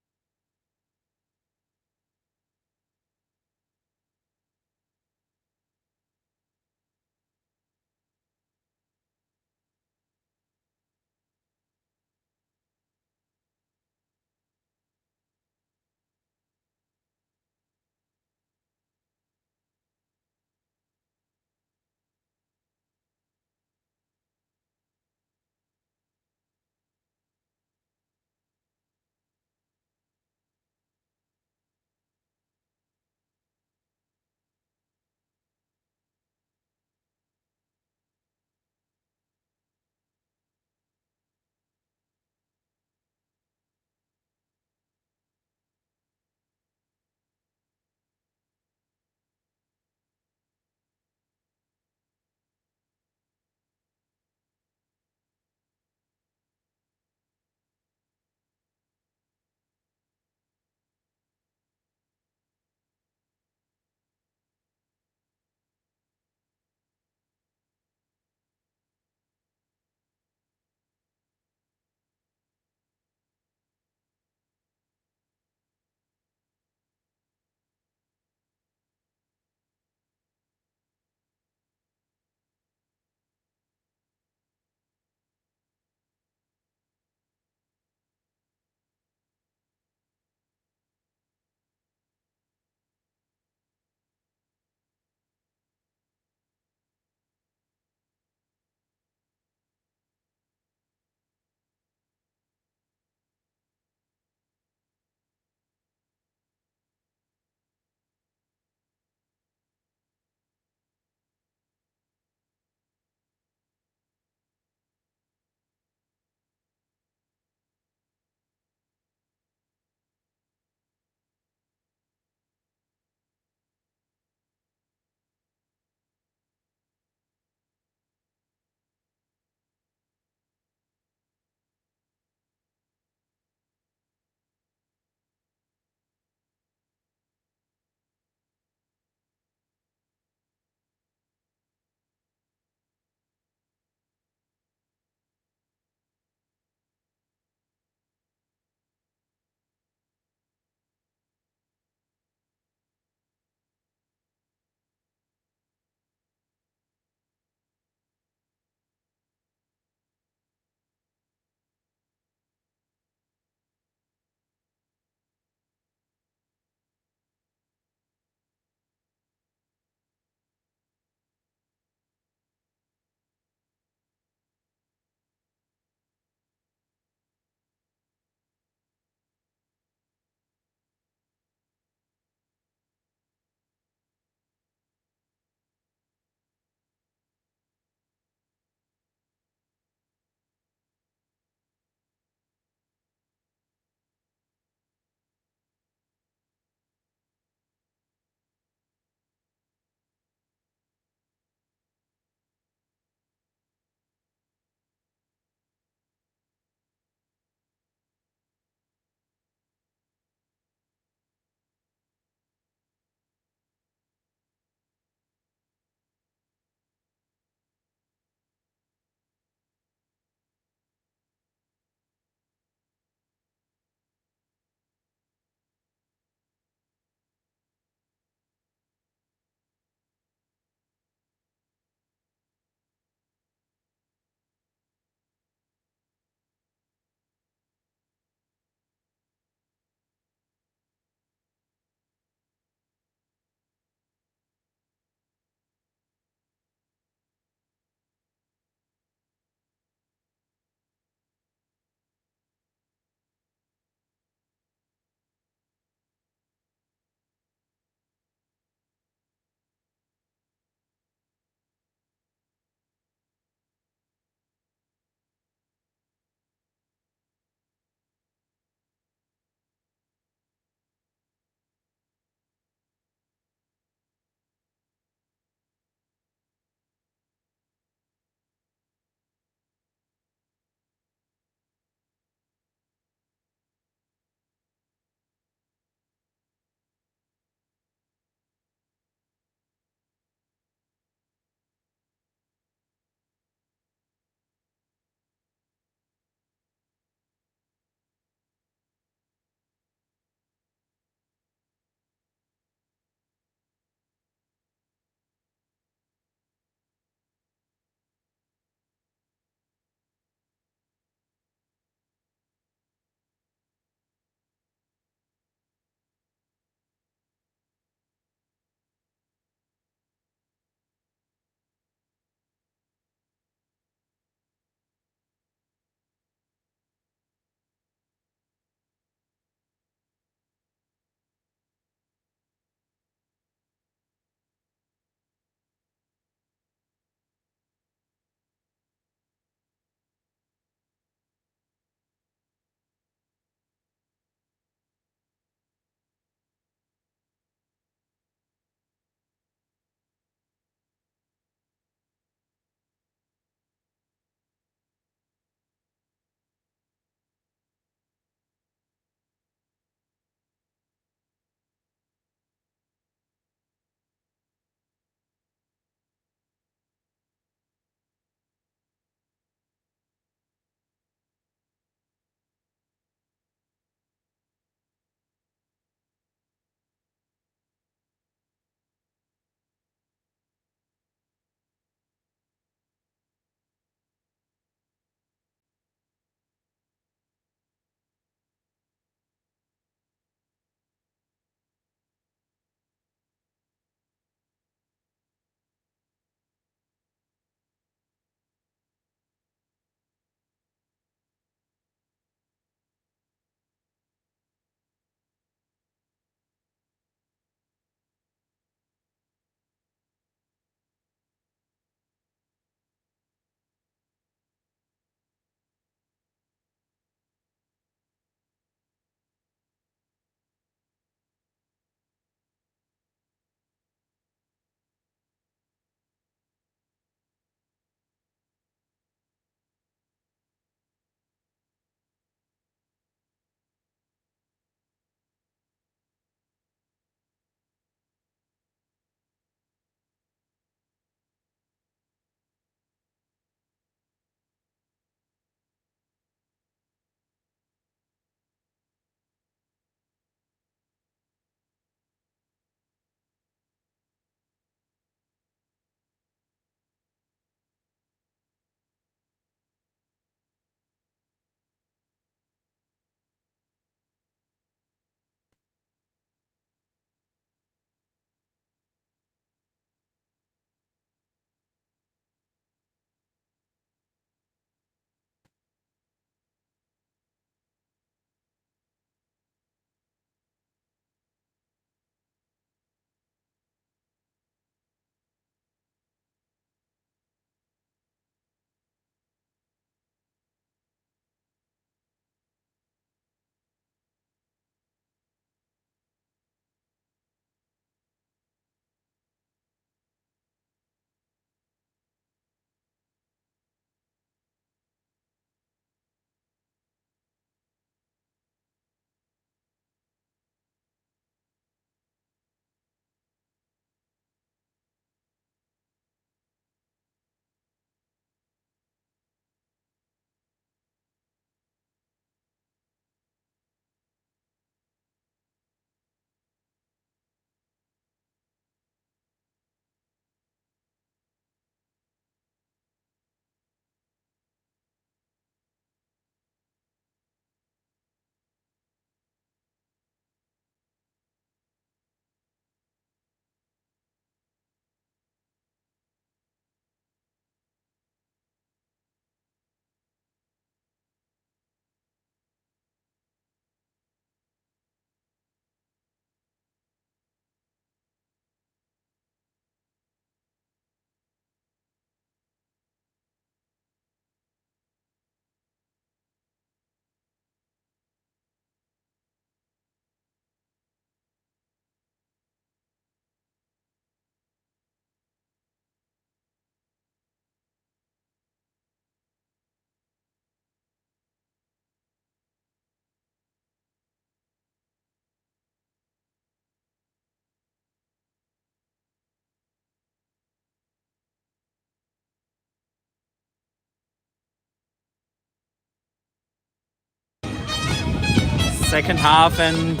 second half, and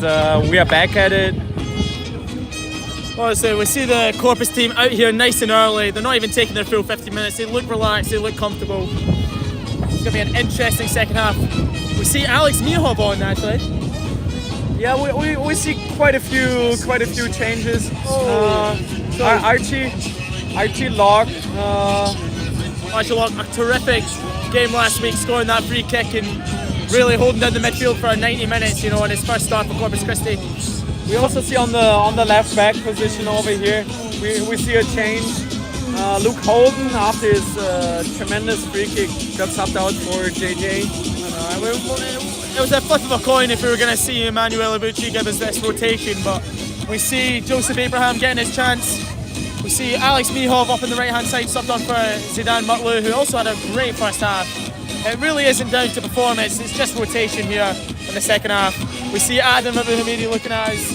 we are back at it. Honestly, we see the Corpus team out here nice and early. They're not even taking their full 50 minutes. They look relaxed, they look comfortable. It's going to be an interesting second half. We see Alex Mihov on actually. Yeah, we see quite a few changes. Archie Locke. Archie Locke, a terrific game last week, scoring that free kick and really holding down the midfield for 90 minutes, you know, in his first start for Corpus Christi. We also see on the left back position over here, we see a change. Luke Holden, after his tremendous free kick, got subbed out for JJ. It was a flip of a coin if we were going to see Emmanuel Abucci give us this rotation, but we see Joseph Abraham getting his chance. We see Alex Mihov up on the right-hand side, subbed on for Zidane Mutlu, who also had a great first half. It really isn't down to performance, it's just rotation here in the second half. We see Adam Abu Hamidi looking at us.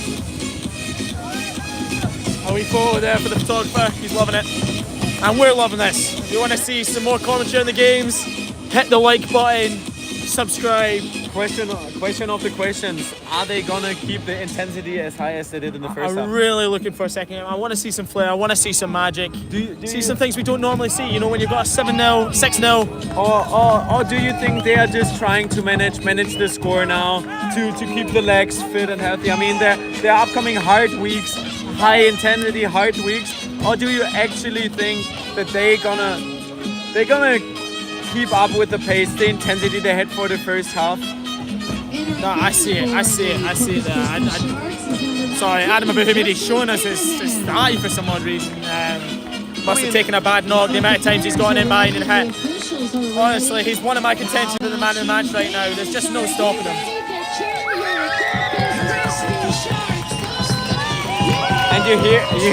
A wee photo there for the photographer, he's loving it. And we're loving this. If you want to see some more commentary on the games, hit the like button, subscribe. Question of the questions. Are they gonna keep the intensity as high as they did in the first half? I'm really looking for a second game. I want to see some flair. I want to see some magic. See some things we don't normally see. You know, when you've got a 7-0, 6-0. Or do you think they are just trying to manage the score now to keep the legs fit and healthy? I mean, they're upcoming hard weeks, high intensity hard weeks. Or do you actually think that they're gonna keep up with the pace, the intensity they had for the first half? No, I see it there. Sorry, Adam Abu Hamidi showing us his eye for some odd reason. Must have taken a bad knock, the amount of times he's gone in behind and hit. Honestly, he's one of my contention for the man of the match right now. There's just no stopping him. And you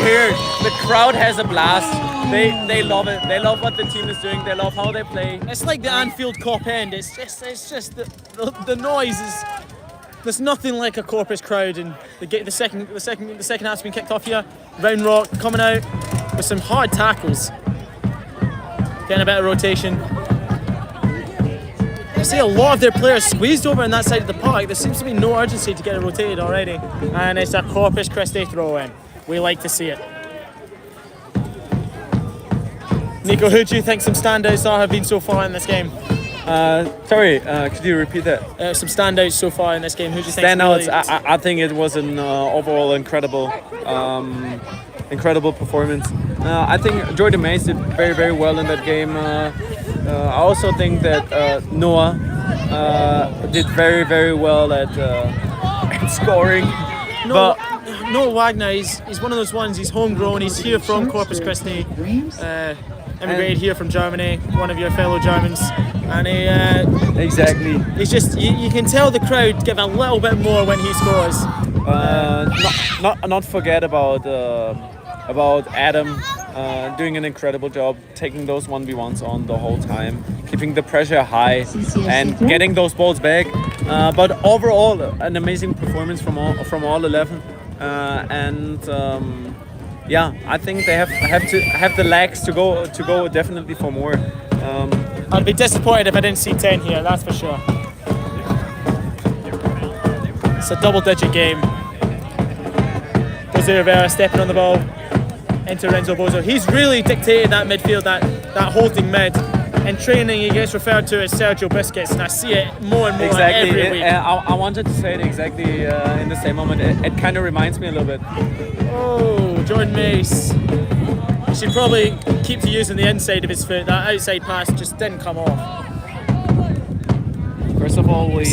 hear the crowd has a blast. They love it. They love what the team is doing. They love how they play. It's like the Anfield Cop End. It's just the noise is. There's nothing like a Corpus crowd, and the second half's been kicked off here. Round Rock coming out with some hard tackles, getting a bit of rotation. You see a lot of their players squeezed over on that side of the park. There seems to be no urgency to get it rotated already, and it's a Corpus Christi throw in. We like to see it. Nico, who do you think some standouts have been so far in this game? Sorry, could you repeat that? Some standouts so far in this game. Who do you think? Standouts. I think it was an overall incredible performance. I think Jordan Mays did very, very well in that game. I also think that Noah did very, very well at scoring. Noah Wagner, he's one of those ones. He's homegrown. He's here from Corpus Christi. Immigrated here from Germany, one of your fellow Germans, and exactly. He's just you can tell the crowd give a little bit more when he scores. Not forget about Adam doing an incredible job, taking those 1v1s on the whole time, keeping the pressure high, and getting those balls back. But overall, an amazing performance from all 11, yeah, I think they have to have the legs to go definitely for more. I'd be disappointed if I didn't see 10 here, that's for sure. It's a double-digit game. Jose Rivera stepping on the ball into Renzo Bozo. He's really dictated that midfield, that holding mid. In training, he gets referred to as Sergio Busquets, and I see it more and more every week. I wanted to say it exactly in the same moment. It kind of reminds me a little bit. Oh, Jordan Mace. He should probably keep to using the inside of his foot. That outside pass just didn't come off. First of all, we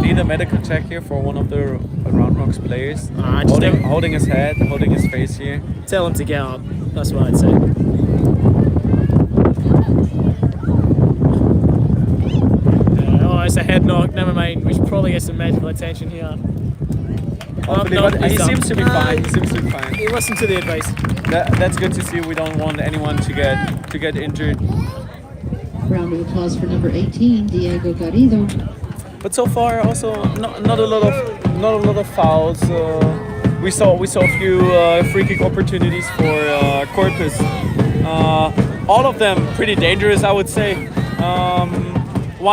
need a medical check here for one of the Round Rocks players. Holding his head, holding his face here. Tell him to get up. That's what I'd say. It's a head knock, never mind. We should probably get some medical attention here. He seems to be fine. He listened to the advice. That's good to see. We don't want anyone to get injured. Round of applause for number 18, Diego Garrido. But so far, also not a lot of fouls. We saw a few free kick opportunities for Corpus. All of them pretty dangerous, I would say.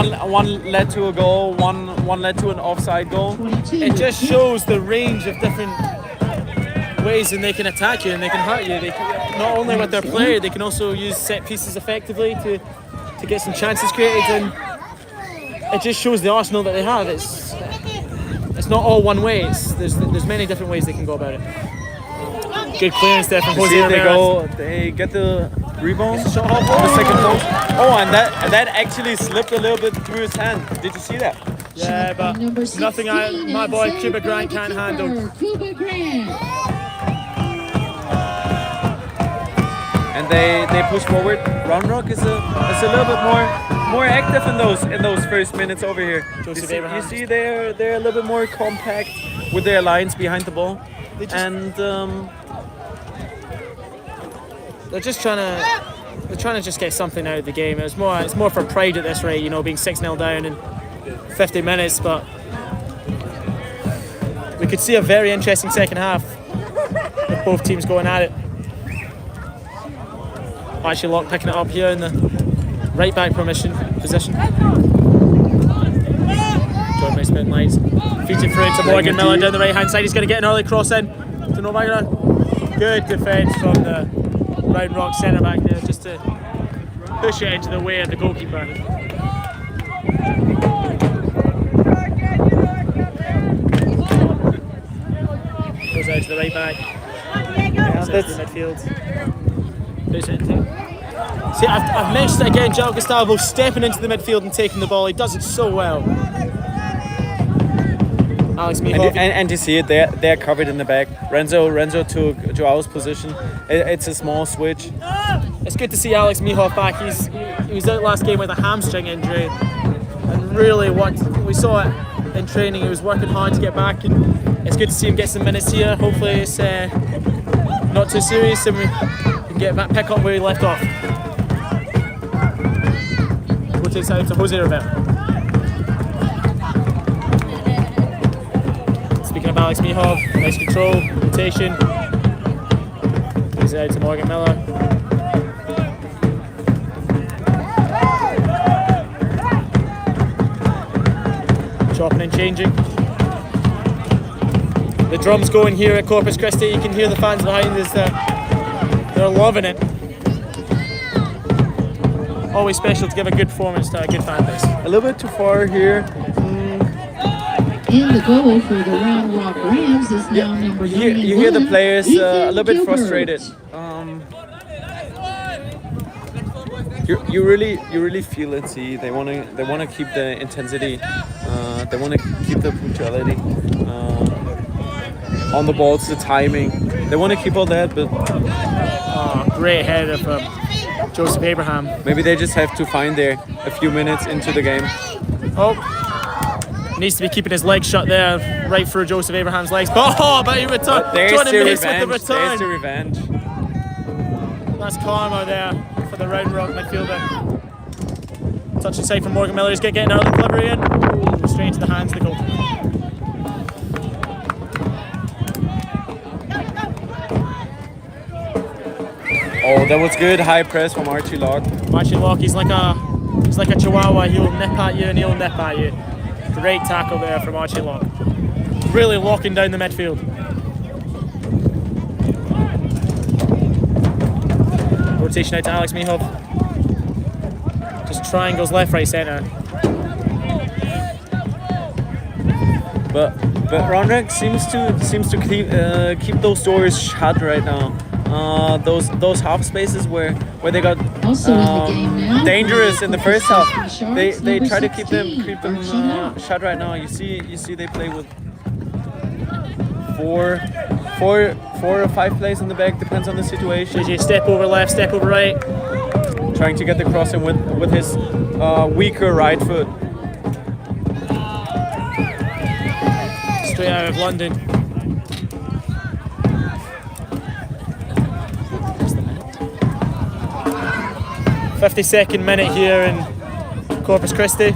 one led to a goal, one led to an offside goal. 22. It just shows the range of different ways and they can attack you and they can hurt you. They can, not only with their player, they can also use set pieces effectively to get some chances created, and it just shows the arsenal that they have. It's not all one way. There's many different ways they can go about it. Good clearance there from Jose Ramirez. They get the rebound, Shot off. the second post. Oh, and that actually slipped a little bit through his hand. Did you see that? Yeah, but Number nothing 16 my and boy saved Cuba by Grant the can't keeper, handle. Cuba Grant. And they push forward. Round Rock is a little bit more active in those first minutes over here. Joseph You Abraham. see they're a little bit more compact with their lines behind the ball, and They're trying to just get something out of the game. It's more for pride at this rate, you know, being 6-0 down in 50 minutes. But we could see a very interesting second half with both teams going at it. Actually, Locke picking it up here in the right back position. Jordan May spin lines, feeds it through to Morgan Miller down the right hand side. He's going to get an early cross in to Novagara. Good defence from the Round Rock centre back there, just to push it into the way of the goalkeeper. Goes out to the right back. Goes out to the midfield. Puts it into. See, I've mentioned it again. João Gustavo stepping into the midfield and taking the ball. He does it so well. Alex Mihov. and you see it, they're covered in the back. Renzo took Joao's position. It's a small switch. It's good to see Alex Mihov back. He was out last game with a hamstring injury, and really we saw it in training. He was working hard to get back, and it's good to see him get some minutes here. Hopefully it's not too serious, and we can pick up where he left off. Rotates out to Jose Rivera. Speaking of Alex Mihov, nice control, rotation. Goes out to Morgan Miller. Chopping and changing. The drums going here at Corpus Christi. You can hear the fans behind us. They're loving it. Always special to give a good performance to a good fan base. A little bit too far here. In the goal for the Round Rock Rams is now number 91. You hear the players a Ethan little bit Gilbert. frustrated. You really feel it. See, they wanna keep the intensity. They wanna keep the punctuality on the balls, the timing. They wanna keep all that, but Great header from Joseph Abraham. maybe they just have to find there a few minutes into the game. Oh, needs to be keeping his legs shut there, right through Joseph Abraham's legs. But he returned. There's Jordan the Mace with the revenge. return. There's the revenge. That's karma there for the Round Rock midfielder. Touch inside from Morgan Miller. He's getting out of the delivery in. Straight into the hands of the goalkeeper. Oh, that was good. High press from Archie Locke. Archie Locke, he's like a chihuahua. He'll nip at you and he'll nip at you. Great tackle there from Archie Locke. Really locking down the midfield. Rotation out to Alex Mihov. Just triangles left, right, centre. But Rondrak seems to keep those doors shut right now. Those half spaces where they got Also in the game now, dangerous in the first half. Sharks, They number try to keep them 16, shut right now. You see they play with four or five players in the back, depends on the situation. JJ, step over left, step over right. Trying to get the crossing with his weaker right foot. Straight out of London. 52nd minute here in Corpus Christi.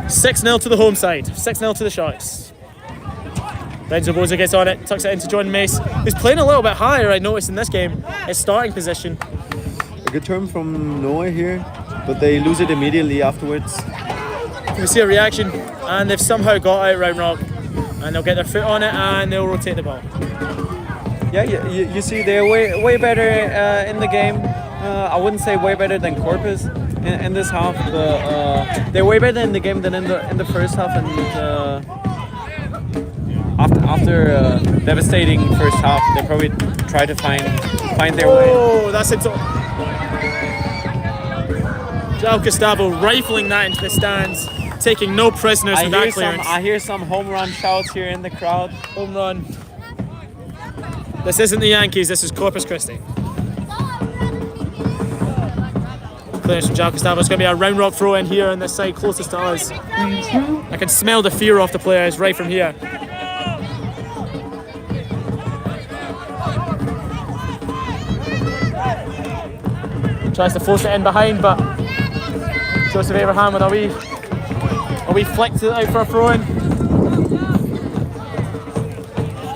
"6-0 to the home side, 6-0 to the Sharks." Renzo Boza gets on it, tucks it into Jordan Mace, who's playing a little bit higher, I noticed in this game, his starting position. A good turn from Noah here, but they lose it immediately afterwards. We see a reaction, and they've somehow got out Round Rock, and they'll get their foot on it, and they'll rotate the ball. Yeah, you see they're way better in the game. I wouldn't say way better than Corpus in this half, but they're way better in the game than in the first half. And after devastating first half, they probably try to find their way. Oh, that's it. João Gustavo rifling that into the stands, taking no prisoners with that clearance. I hear some home run shouts here in the crowd. Home run. This isn't the Yankees, this is Corpus Christi. Clearance from João Gustavo. It's going to be a Round Rock throw in here on this side closest to us. I can smell the fear off the players right from here. Tries to force it in behind, but Joseph Abraham with a wee flick to out for a throw-in.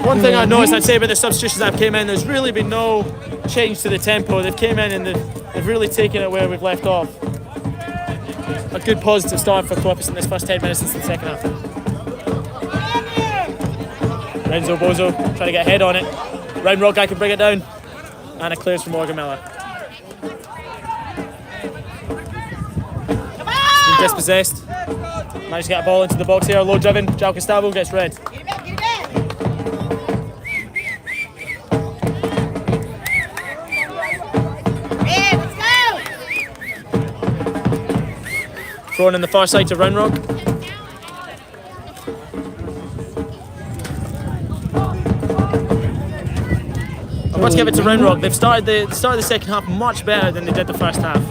One thing I noticed I'd say about the substitutions that have came in, there's really been no change to the tempo. They've came in and they've really taken it where we've left off. A good positive start for Corpus in this first 10 minutes since the second half. Renzo Bozo trying to get a head on it. Round Rock guy can bring it down. And it clears from Morgan Miller. Dispossessed. Managed to get a ball into the box here. Low driven. João Gustavo gets red. Thrown in the far side to Round Rock. I must give it to Round Rock. They've started the second half much better than they did the first half.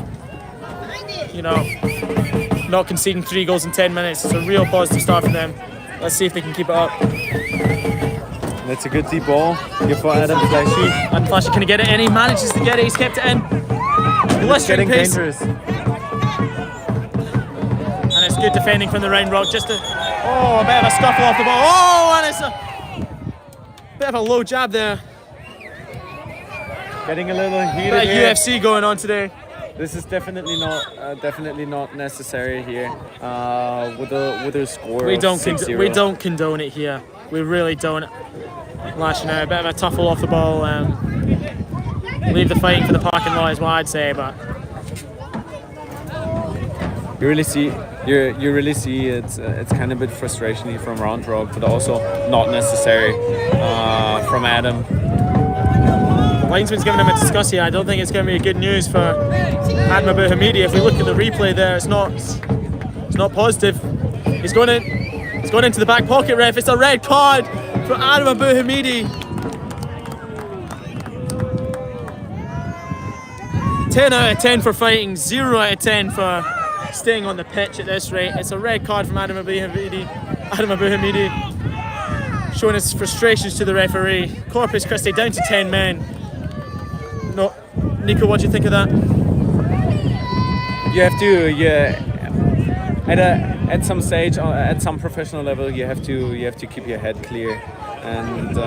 You know, not conceding 3 goals in 10 minutes. It's a real positive start for them. Let's see if they can keep it up. That's a good deep ball. Here for Adam Flashy. Adam Flashy, can he get it in? He manages to get it. He's kept it in. It's getting dangerous. And it's good defending from the Round Rock. Just a bit of a scuffle off the ball. Oh, and it's a bit of a low jab there. Getting a little heated Bit of here. UFC going on today. This is definitely not necessary here. With a score. We don't 6-0. condone it here. We really don't. Lashing out, a bit of a tuffle off the ball. Leave the fighting for the parking lot is what I'd say, but you really see it's kind of a bit frustration here from Round Rock, but also not necessary from Adam. Linesman's giving him a discuss here. I don't think it's going to be good news for Adam Abu Hamidi. If we look at the replay there, it's not positive. He's going into the back pocket, ref. It's a red card for Adam Abu Hamidi. 10 out of 10 for fighting, 0 out of 10 for staying on the pitch at this rate. It's a red card from Adam Abu Hamidi, showing his frustrations to the referee. Corpus Christi down to 10 men. No, Nico, what do you think of that? You have to, at some stage, at some professional level, you have to keep your head clear, and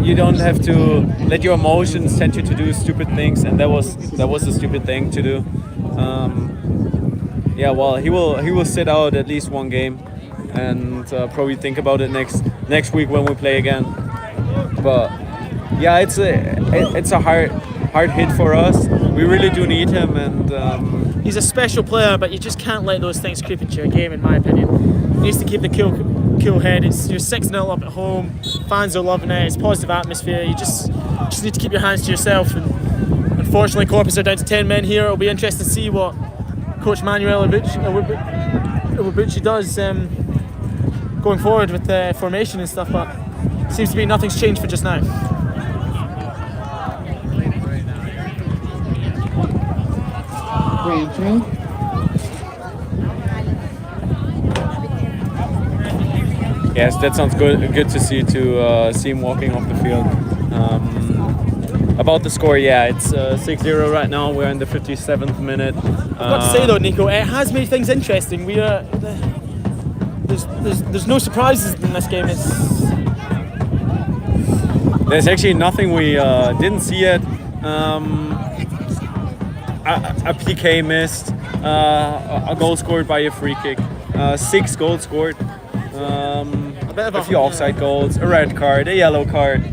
you don't have to let your emotions send you to do stupid things, and that was a stupid thing to do. Yeah, well, he will sit out at least one game, and probably think about it next week when we play again. But yeah, it's a hard hit for us. We really do need him, and he's a special player, but you just can't let those things creep into your game, in my opinion. He needs to keep the cool head. You're 6-0 up at home. Fans are loving it. It's a positive atmosphere. You just need to keep your hands to yourself. And unfortunately, Corpus are down to 10 men here. It'll be interesting to see what Coach Manuel Iwabuchi does going forward with the formation and stuff. But it seems to be nothing's changed for just now. Grand throw. yes, that sounds good to see him walking off the field. About the score, yeah, it's 6-0 right now. We're in the 57th minute. I've got to say though, Nico, it has made things interesting. There's there's no surprises in this game. There's actually nothing we didn't see yet. A PK missed, a goal scored by a free kick, 6 goals scored, a few offside goals, a red card, a yellow card.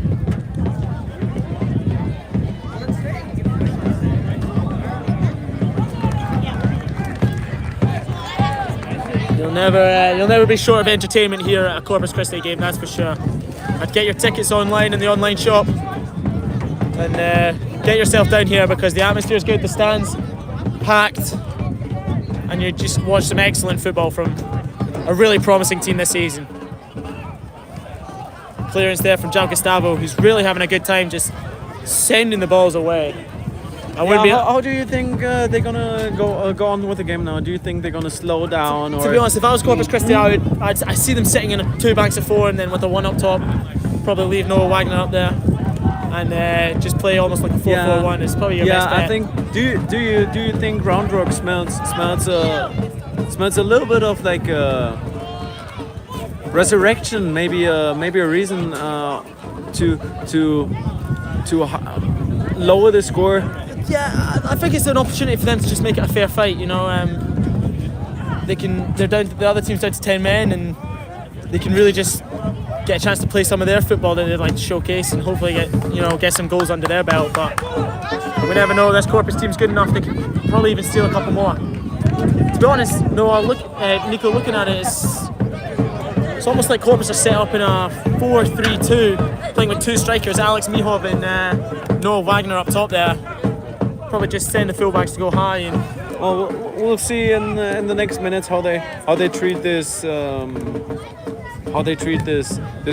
You'll never be short of entertainment here at a Corpus Christi game, that's for sure. I'd get your tickets online in the online shop and get yourself down here because the atmosphere is good, the stands packed, and you just watch some excellent football from a really promising team this season. Clearance there from John Gustavo, who's really having a good time just sending the balls away. How do you think they're gonna go on with the game now? Do you think they're gonna slow down? To be honest, if I was Corpus Christi, I see them sitting in 2 banks of 4 and then with the one up top, probably leave Noah Wagner up there and just play almost like a 4-4-1. It's probably your best bet. I think. Do you think Round Rock smells a little bit of like resurrection? Maybe a reason to lower the score. Yeah, I think it's an opportunity for them to just make it a fair fight. You know, they're down. The other team's down to 10 men, and they can really just get a chance to play some of their football that they'd like to showcase, and hopefully get some goals under their belt. But we never know. This Corpus team's good enough; they can probably even steal a couple more. To be honest, Nico, looking at it, it's almost like Corpus are set up in a 4-3-2, playing with 2 strikers, Alex Mihov and Noah Wagner up top there. Probably just send the fullbacks to go high. And well, we'll see in the next minutes how they treat this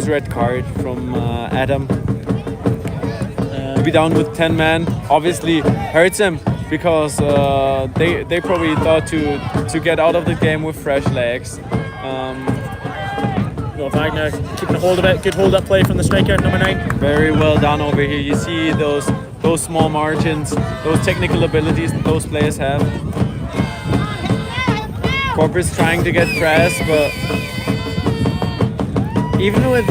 red card from Adam. To be down with 10 men obviously hurts them because they probably thought to get out of the game with fresh legs. Wagner keeping a hold of it. Good hold up play from the striker, number 9. Very well done over here. You see those small margins, those technical abilities that those players have. Corpus trying to get press, but even with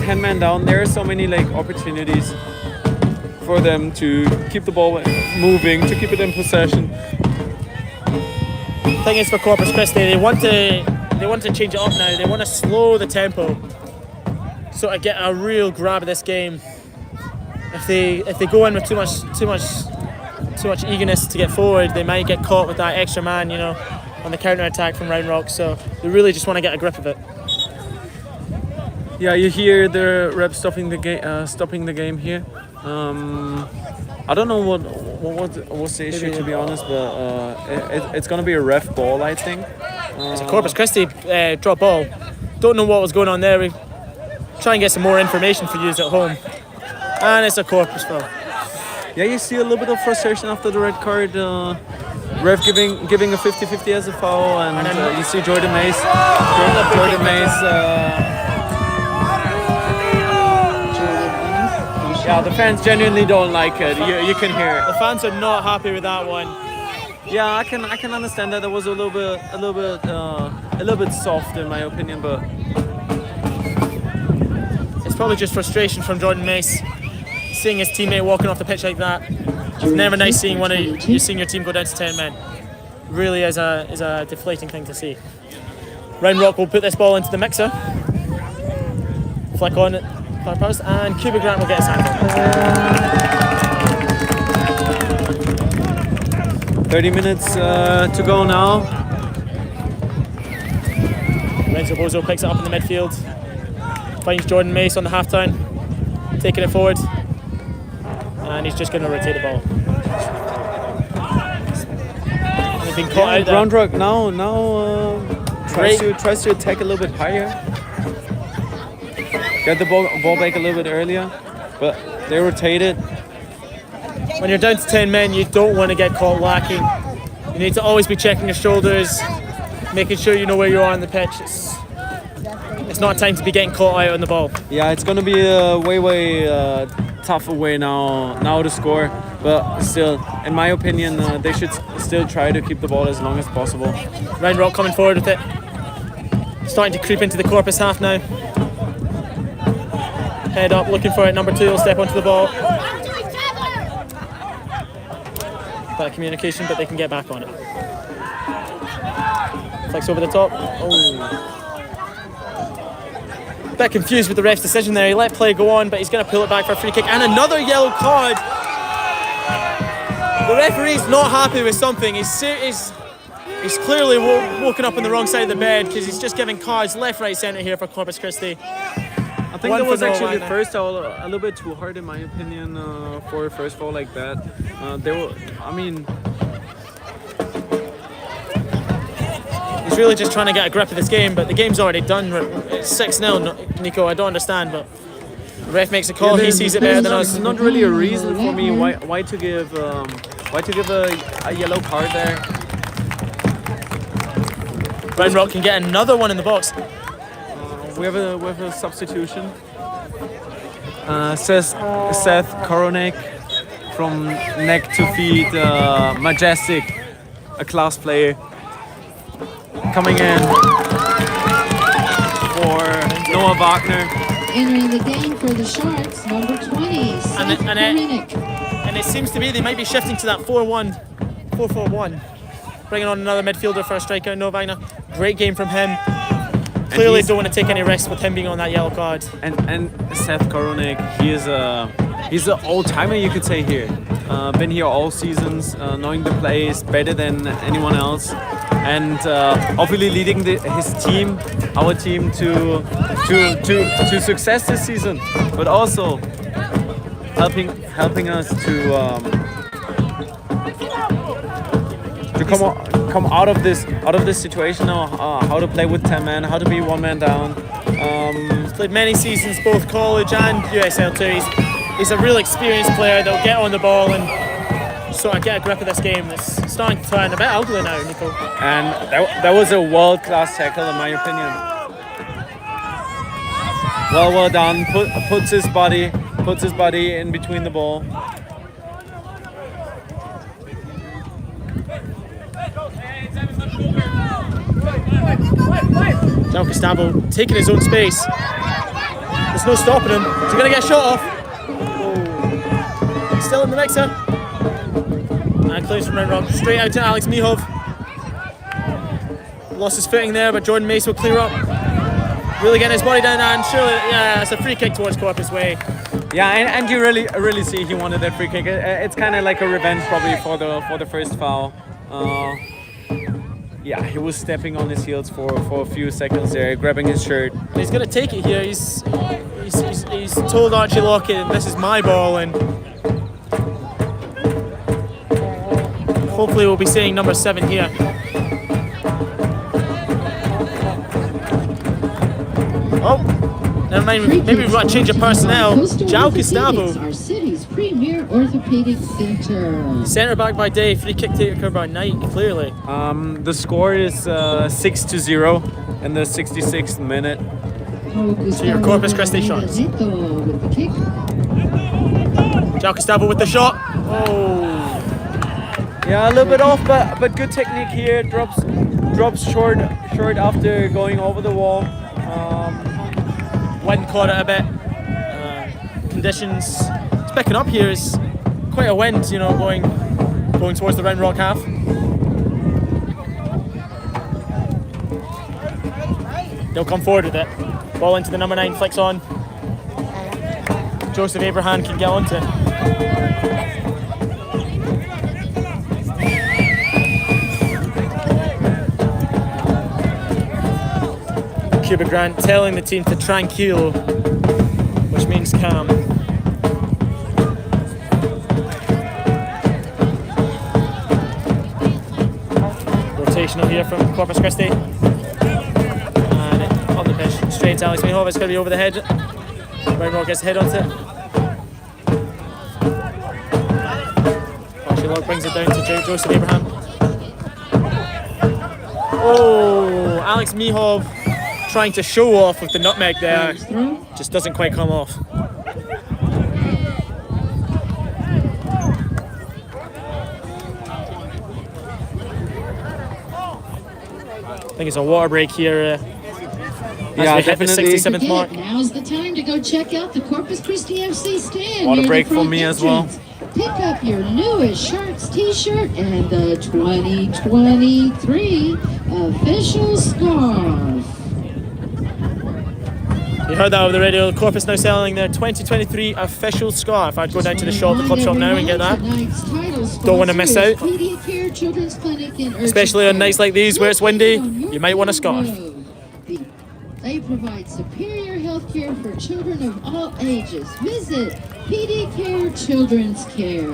10 men down, there are so many opportunities for them to keep the ball moving, to keep it in possession. The thing is, for Corpus Christi, they want to change it up now. They want to slow the tempo, so to get a real grab of this game. If they go in with too much eagerness to get forward, they might get caught with that extra man, on the counter attack from Round Rock. So they really just want to get a grip of it. Yeah, you hear the ref stopping the game here. I don't know what's the issue, to be honest, but it's gonna be a ref ball, I think. It's a Corpus Christi drop ball. Don't know what was going on there. We try and get some more information for you at home. And it's a Corpus foul. Yeah, you see a little bit of frustration after the red card. Ref giving a 50-50 as a foul, and you see Jordan Mace. Yeah, the fans genuinely don't like it. You can hear it. The fans are not happy with that one. Yeah, I can understand that. It was a little bit soft in my opinion, but it's probably just frustration from Jordan Mace, seeing his teammate walking off the pitch like that. It's never nice seeing your team go down to 10 men. Really is a deflating thing to see. Round Rock will put this ball into the mixer. Flick on it, far post, and Cuba Grant will get his hand on. 30 minutes to go now. Renzo Bozo picks it up in the midfield. Finds Jordan Mace on the half-turn, taking it forward. And he's just going to rotate the ball. He's been caught out there. Round Rock now tries to attack a little bit higher. Get the ball back a little bit earlier, but they rotated. When you're down to 10 men, you don't want to get caught lacking. You need to always be checking your shoulders, making sure you know where you are on the pitch. It's not time to be getting caught out on the ball. Yeah, it's going to be a way tougher way now to score, but still, in my opinion, they should still try to keep the ball as long as possible. Round Rock coming forward with it. Starting to creep into the Corpus half now. Head up, looking for it. Number 2 will step onto the ball. Bad communication, but they can get back on it. Flicks over the top. Oh. Bit confused with the ref's decision there. He let play go on, but he's going to pull it back for a free kick. And another yellow card. The referee's not happy with something. He's clearly woken up on the wrong side of the bed because he's just giving cards left, right, centre here for Corpus Christi. I think that was actually the first foul a little bit too hard in my opinion for a first foul like that. He's really just trying to get a grip of this game, but the game's already done. It's 6-0, Nico. I don't understand, but the ref makes a call. He sees it better than us. There's not really a reason for me why to give a yellow card there. Round Rock can get another one in the box. We have a substitution. Seth Koronek from neck to feet, majestic, a class player. Coming in for Noah Wagner. Entering the game for the Sharks, number 20, Seth Koronek. And it seems to be they might be shifting to that 4-4-1. Bringing on another midfielder for a striker, Noah Wagner. Great game from him. Clearly don't want to take any risks with him being on that yellow card. And Seth Koronek, he's an old-timer, you could say here. Been here all seasons, knowing the plays better than anyone else, and obviously leading his team, our team, to success this season, but also helping us to come out of this situation now, how to play with 10 men, how to be 1 man down. He's played many seasons, both college and USL too. He's a real experienced player that'll get on the ball and sort of get a grip of this game. It's starting to turn a bit ugly now, Nico. And that was a world-class tackle in my opinion. Well done. Puts his body in between the ball. João Gustavo taking his own space. There's no stopping him. He's going to get a shot off. Oh. Still in the mixer. And clears from Round Rock. Straight out to Alex Mihov. Lost his footing there, but Jordan Mace will clear up. Really getting his body down, and surely, yeah, it's a free kick towards Corpus Way. Yeah, and you really see he wanted that free kick. It's kind of like a revenge probably for the first foul. Yeah, he was stepping on his heels for a few seconds there, grabbing his shirt. And he's going to take it here. He's told Archie Lockett, this is my ball, and hopefully we'll be seeing number 7 here. Oh, never mind. Maybe we've got to change of personnel. João Gustavo, our city's premier orthopedic center. Centre back by day, free kick taker by night. Clearly. The score is 6-0 in the 66th minute. So your Corpus Christi shots. João Gustavo with the shot. Oh. Yeah, a little bit off, but good technique here. Drops short after going over the wall. Wind caught it a bit. Conditions. It's picking up here. It's quite a wind, you know, going towards the Round Rock half. They'll come forward with it. Ball into the number 9, flicks on. Joseph Abraham can get onto it. Cuba Grant telling the team to tranquilo, which means calm. Rotational here from Corpus Christi. And on the pitch, straight to Alex Mihov. It's going to be over the head. Round Rock gets the head onto it. Archie Locke brings it down to Joseph Abraham. Oh, Alex Mihov trying to show off with the nutmeg there, just doesn't quite come off. I think it's a water break here. Yeah, we hit the definitely. 67th mark. Now's the time to go check out the Corpus Christi FC stand. What a near the break for front me as well. entrance. Pick up your newest Sharks t-shirt and the 2023 official scarf. You heard that over the radio. Corpus now selling their 2023 official scarf. I'd go down to the shop, the club shop now, and get that. Don't want to miss out. Especially on nights like these where it's windy, you might want a scarf. They provide superior health care for children of all ages. Visit PediCare Children's Care.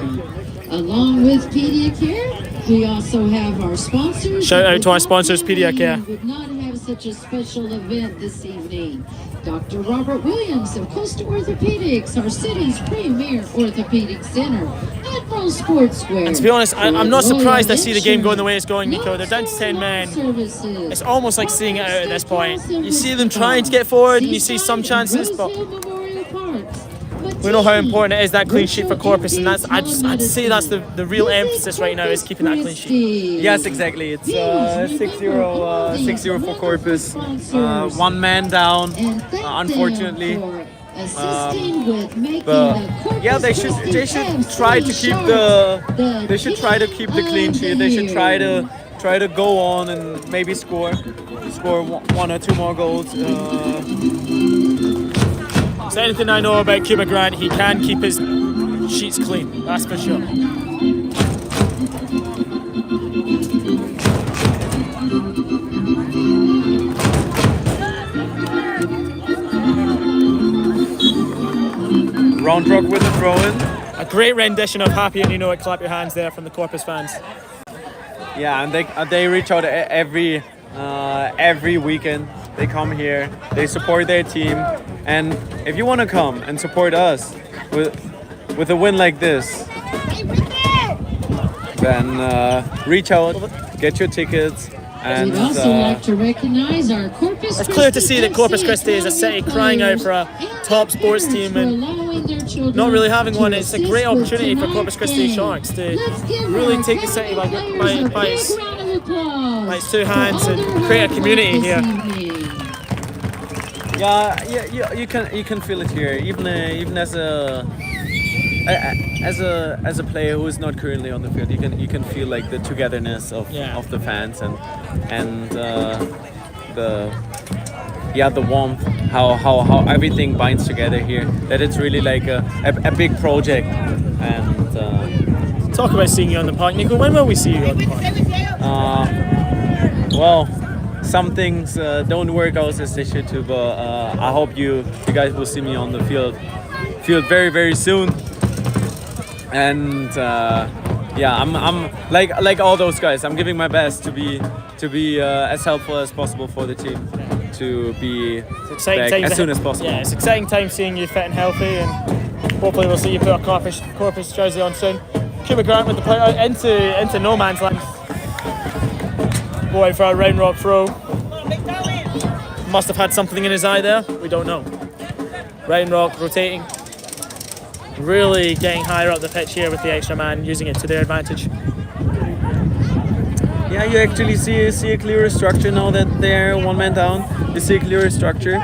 Along with PediCare, we also have our sponsors. Shout out to our sponsors, PediCare. We would not have such a special event this evening. Dr. Robert Williams of Costa Orthopedics, our city's premier orthopedic center. Admiral Sportswear. And to be honest, I'm not surprised I see the game going the way it's going, Nico. They're down to 10 men. It's almost like seeing it out at this point. You see them trying to get forward, and you see some chances, but we know how important it is, that clean sheet for Corpus, and that's I'd say that's the real emphasis right now, is keeping that clean sheet. Yes, exactly. It's 6-0 for Corpus. One man down, unfortunately. But yeah, they should try to keep the clean sheet. They should try to go on and maybe score one or two more goals. So anything I know about Cuba Grant, he can keep his sheets clean, that's for sure. Roundrock with the throw-in. A great rendition of Happy and You Know It, Clap Your Hands there from the Corpus fans. Yeah, and they reach out every weekend. They come here, they support their team, and if you want to come and support us with a win like this, then reach out, get your tickets. And we'd also like to recognize our Corpus It's clear to see that Corpus Christi is a city crying out for a top sports team, and not really having one. It's a great opportunity for Corpus Christi Sharks to really take the city by its two hands and create a community here. Yeah, you can feel it here, even as a player who is not currently on the field. You can feel like the togetherness of the fans and the warmth, how everything binds together here. That it's really like a big project. And talk about seeing you on the park, Nico. When will we see you on the park? Well, some things don't work out as they should too, but I hope you guys will see me on the field very, very soon. And I'm like all those guys. I'm giving my best to be as helpful as possible for the team to be back as soon as possible. Yeah, it's an exciting time seeing you fit and healthy, and hopefully we'll see you put a Corpus jersey on soon. Cuba Grant with the play out into no man's land. Going for a round rock throw. Must have had something in his eye there. We don't know. Round rock rotating. Really getting higher up the pitch here with the extra man, using it to their advantage. Yeah, you actually see a clearer structure now that they're one man down. You see a clearer structure.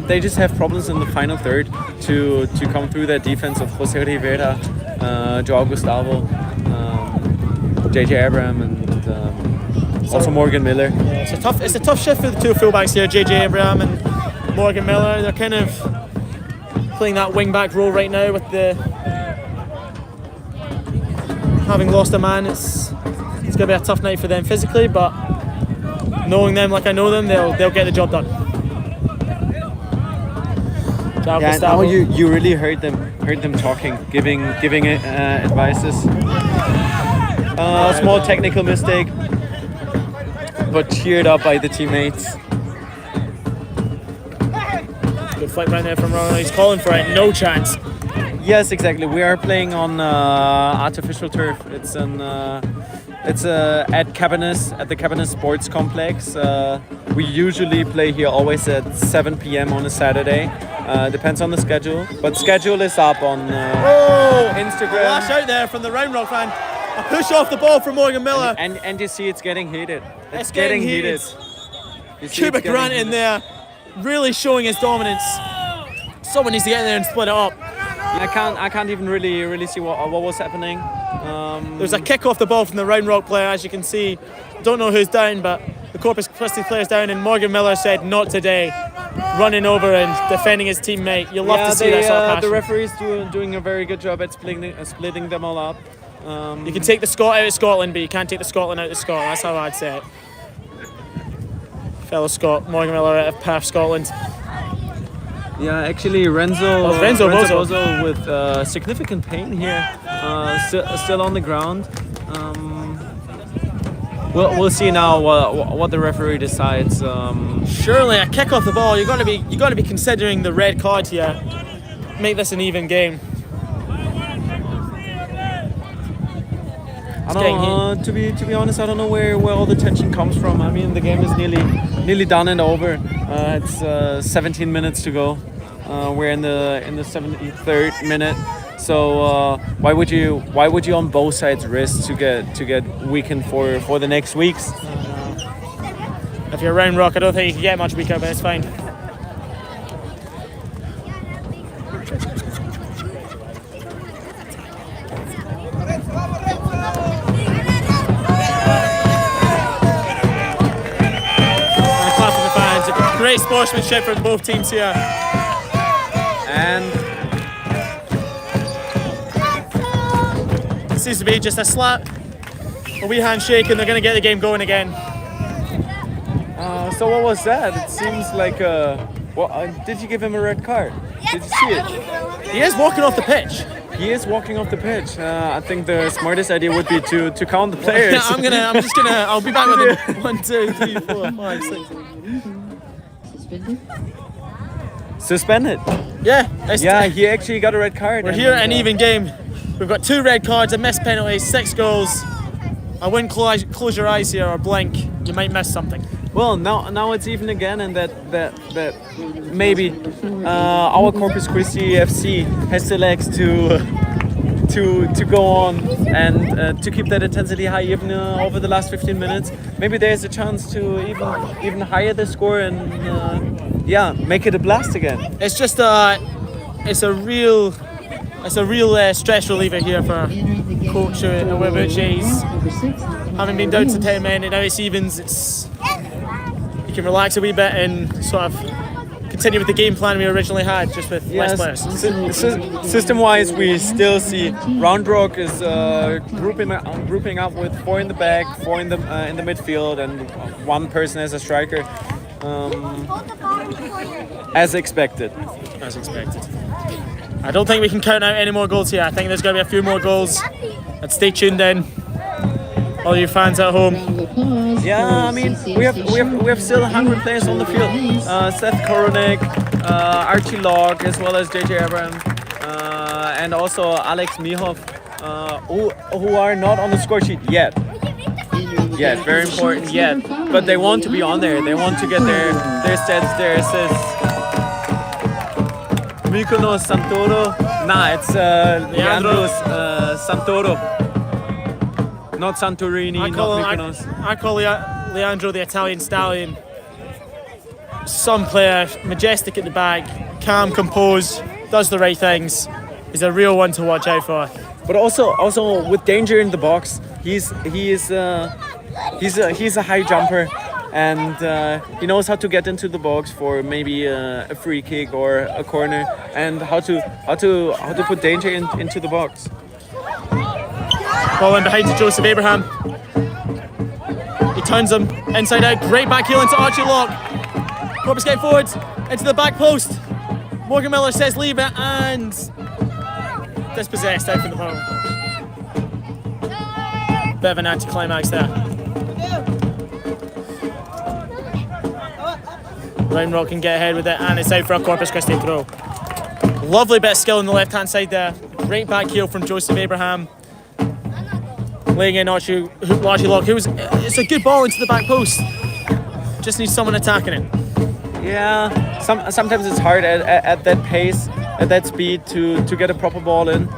They just have problems in the final third to come through that defense of Jose Rivera, Joao Gustavo, JJ Abraham, and also Morgan Miller. Yeah, it's a tough shift for the two fullbacks here, JJ Abraham and Morgan Miller. They're kind of playing that wing back role right now with the having lost a man. It's going to be a tough night for them physically, but knowing them like I know them, they'll get the job done. Yeah, now you really heard them talking, giving advices. Small technical mistake, but cheered up by the teammates. Good fight right there from Ronald. He's calling for it. No chance. Yes, exactly. We are playing on artificial turf. It's at Cabanas, at the Cabanas Sports Complex. We usually play here always at 7 p.m. on a Saturday. Depends on the schedule, but schedule is up on Instagram. Lash out there from the Round Rock fan. A push off the ball from Morgan Miller. And you see it's getting heated. It's getting heated. Cuba Grant in there. really showing his dominance. Someone needs to get in there and split it up. I can't even really see what was happening. There's a kick off the ball from the Round Rock player, as you can see. Don't know who's down, but the Corpus Christi player's down, and Morgan Miller said, "Not today." Running over and defending his teammate. You'll love to see that sort of passion. The referee's doing a very good job at splitting them all up. You can take the Scot out of Scotland, but you can't take the Scotland out of Scotland. That's how I'd say it. Fellow Scot, Morgan Miller out of Perth, Scotland. Yeah, actually Renzo Bozo with significant pain here, still on the ground. We'll see now what the referee decides. Surely a kick off the ball. You're going to be considering the red card here. Make this an even game. I don't to be honest, I don't know where all the tension comes from. I mean, the game is nearly done and over. It's 17 minutes to go. We're in the 73rd minute. So why would you on both sides risk to get weakened for the next weeks? If you're Round Rock, I don't think you can get much weaker, but it's fine. Great sportsmanship from both teams here. And it seems to be just a slap, a wee handshake, and they're going to get the game going again. So what was that? It seems like did you give him a red card? Did you see it? He is walking off the pitch. He is walking off the pitch. I think the smartest idea would be to count the players. Yeah, I'll be back with it. 1, 2, 3, 4, 5, 6. Suspended? Yeah. He actually got a red card. We're here at an even game. We've got 2 red cards, a missed penalty, 6 goals. I wouldn't close your eyes here or blink. You might miss something. Well, now it's even again, and that maybe our Corpus Christi FC has the legs to go on and to keep that intensity high even over the last 15 minutes. Maybe there's a chance to even higher the score and make it a blast again. It's just it's a real stress reliever here for Coach Iwebuchi's. Having been down to 10 men and now it's evens, you can relax a wee bit and sort of continue with the game plan we originally had, just with less players. System-wise, we still see Round Rock is grouping up with 4 in the back, 4 in the midfield, and 1 person as a striker, as expected. As expected. I don't think we can count out any more goals here. I think there's going to be a few more goals. And stay tuned in, all you fans at home. Yeah, I mean, we have still 100 players on the field. Seth Koronek, Archie Locke, as well as JJ Abraham, and also Alex Mihov, who are not on the score sheet yet. Yes, very important yet. But they want to be on there. They want to get their stats, their assists. Mykonos Santoro. Nah, it's Leandros Santoro. Not Santorini, not Mykonos. I call Leandro the Italian stallion. Some player, majestic at the back, calm, composed, does the right things. He's a real one to watch out for. But also with danger in the box, he's a high jumper, and he knows how to get into the box for maybe a free kick or a corner, and how to put danger into the box. Ball in behind to Joseph Abraham. He turns him inside out. Great back heel into Archie Locke. Corpus getting forward into the back post. Morgan Miller says leave it and dispossessed out from the power. Bit of an anticlimax there. Round Rock can get ahead with it and it's out for a Corpus Christi throw. Lovely bit of skill on the left hand side there. Great back heel from Joseph Abraham. Laying in Archie Locke. It's a good ball into the back post. Just needs someone attacking it. Yeah, sometimes it's hard at that pace, at that speed to get a proper ball in.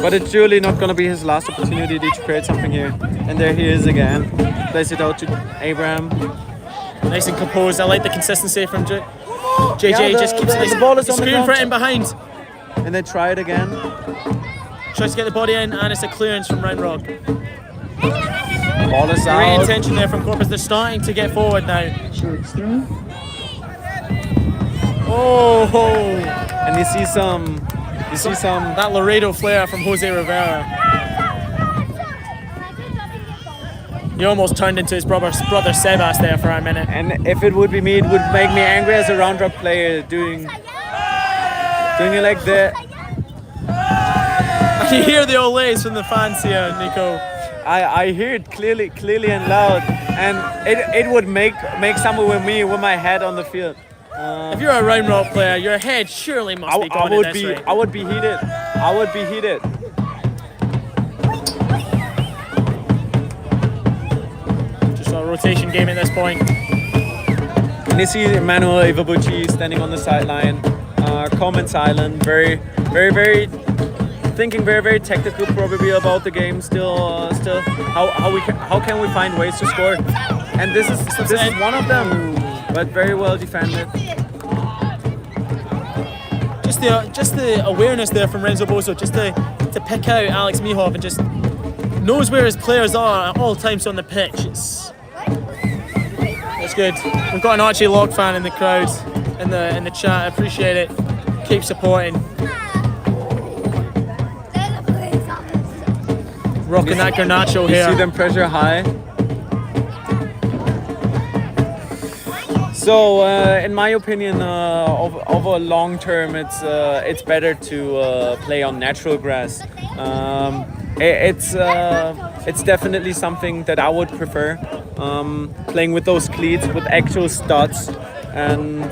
But it's surely not going to be his last opportunity to create something here. And there he is again. Plays it out to Abraham. Nice and composed. I like the consistency from JJ. Yeah, Just keeps the ball is on the screwing for it ground. in behind. And then try it again. Tries to get the body in, and it's a clearance from Round Rock. Ball is Great out. intention there from Corpus. They're starting to get forward now. Short throw. Oh, And you see some. that Laredo flair from Jose Rivera. He almost turned into his brother Sebas there for a minute. And if it would be me, it would make me angry as a round drop player doing it like that. I can hear the olays from the fans here, Nico. I hear it clearly and loud, and it would make something with me with my head on the field. If you're a Round Rock player, your head surely must be going at this rate. I would be heated. I would be heated. Just a rotation game at this point. And you see Manuel Iwabuchi standing on the sideline, calm and silent, very thinking very tactical probably about the game. Still how can we find ways to score? And this is one of them, but very well defended. Just the awareness there from Renzo Bozo, just to pick out Alex Mihov and just knows where his players are at all times on the pitch. It's good. We've got an Archie Locke fan in the crowd, in the chat. I appreciate it. Keep supporting. Rocking that Garnacho You here. see them pressure high. So, in my opinion, over long term, it's better to play on natural grass. It's definitely something that I would prefer. Playing with those cleats, with actual studs, and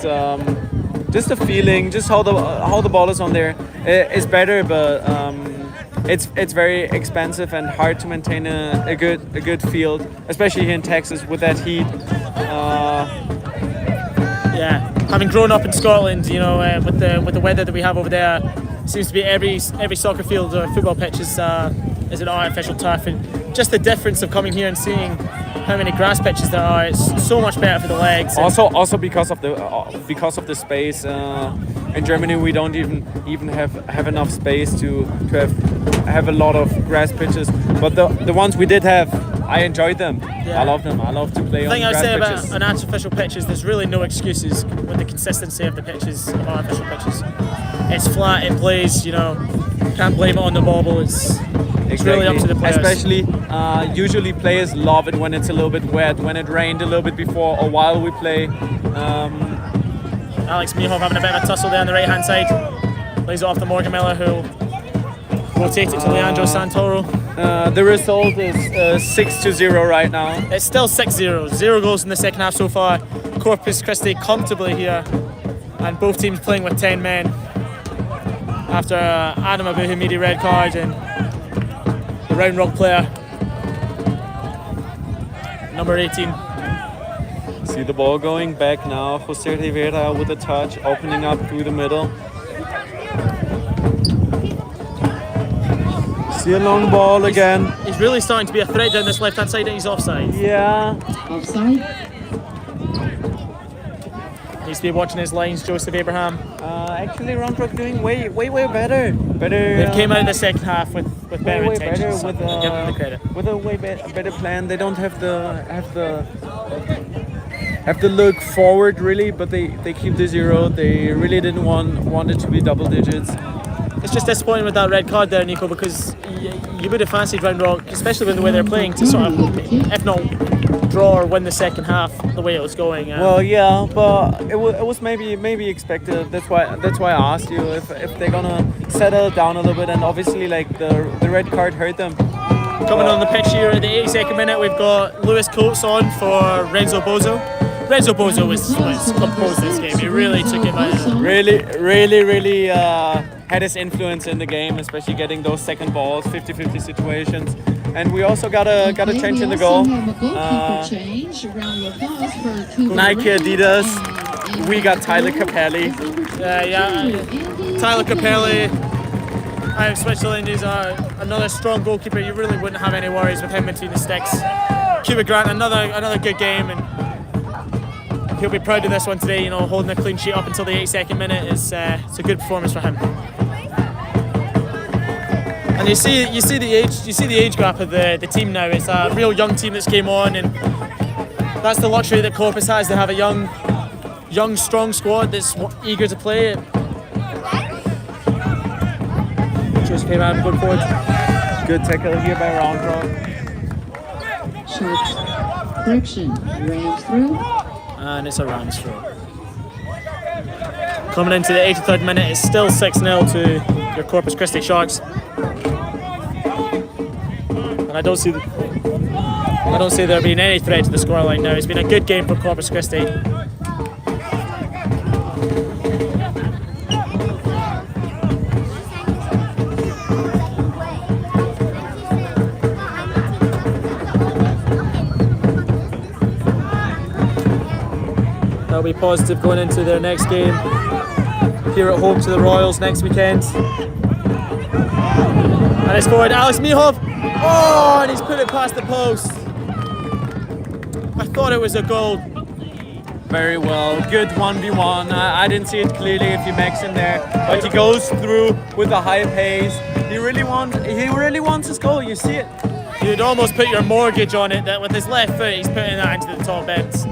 just the feeling, just how the ball is on there is better, but it's very expensive and hard to maintain a good field, especially here in Texas with that heat. Yeah, having grown up in Scotland, you know, with the weather that we have over there, seems to be every soccer field or football pitch is an artificial turf, and just the difference of coming here and seeing how many grass pitches there are, it's so much better for the legs. Also because of the space. In Germany, we don't even have enough space to have a lot of grass pitches. But the ones we did have, I enjoyed them. Yeah. I love them. I love to play The on thing I grass say pitches. about an artificial pitch is there's really no excuses with the consistency of the pitches, of artificial pitches. It's flat, it plays, you know, can't blame it on the bobble. It's really up to the players. Especially, usually players love it when it's a little bit wet, when it rained a little bit before or while we play. Alex Mihov having a bit of a tussle there on the right hand side. Plays it off to Morgan Miller, who'll rotate it to Leandro Santoro. The result is 6-0 right now. It's still 6-0. 0 goals in the second half so far. Corpus Christi comfortably here, and both teams playing with 10 men. After Adam Abu Hamidi red card and the Round Rock player, number 18. See the ball going back now. Jose Rivera with a touch, opening up through the middle. See a long ball again. He's really starting to be a threat down this left hand side, and he's offside. Yeah. Offside. Needs to be watching his lines, Joseph Abraham. Actually, Round Rock doing way better. They came out of the second half with better way intentions. better with So give them the credit. with a better plan. They don't have the look forward really, but they keep the 0. They really didn't want it to be double digits. It's just disappointing with that red card there, Nico, because you would have fancied Round Rock, especially with the way they're playing, to sort of, if not draw or win the second half the way it was going. Well, yeah, but it was maybe expected. That's why I asked you if they're gonna settle down a little bit, and obviously like the red card hurt them. Coming on the pitch here at the 82nd minute, we've got Lewis Coates on for Renzo Bozo. Renzo Bozo was composed this game. He really took it out. Really had his influence in the game, especially getting those second balls, 50-50 situations. And we also got a change in the goal. Nike, Adidas. We got Tyler Capelli. Tyler Capelli out of Switzerland is another strong goalkeeper. You really wouldn't have any worries with him between the sticks. Cuba Grant, another good game, and he'll be proud of this one today. You know, holding a clean sheet up until the 82nd minute is it's a good performance for him. And you see the age gap of the team now. It's a real young team that's came on, and that's the luxury that Corpus has. They have a young, strong squad that's eager to play. Just came out good forward. Good tackle here by Roundrock. Short correction. Rams through. And it's a Rams throw. Coming into the 83rd minute, it's still 6-0 to your Corpus Christi Sharks. And I don't see there being any threat to the scoreline now. It's been a good game for Corpus Christi. They'll be positive going into their next game here at home to the Royals next weekend. And it's forward, Alex Mihov. Oh, and he's put it past the post. I thought it was a goal. Very well, good 1v1. I didn't see it clearly if he makes in there, but he goes through with a high pace. He really wants his goal. You see it. You'd almost put your mortgage on it that with his left foot he's putting that into the top ends.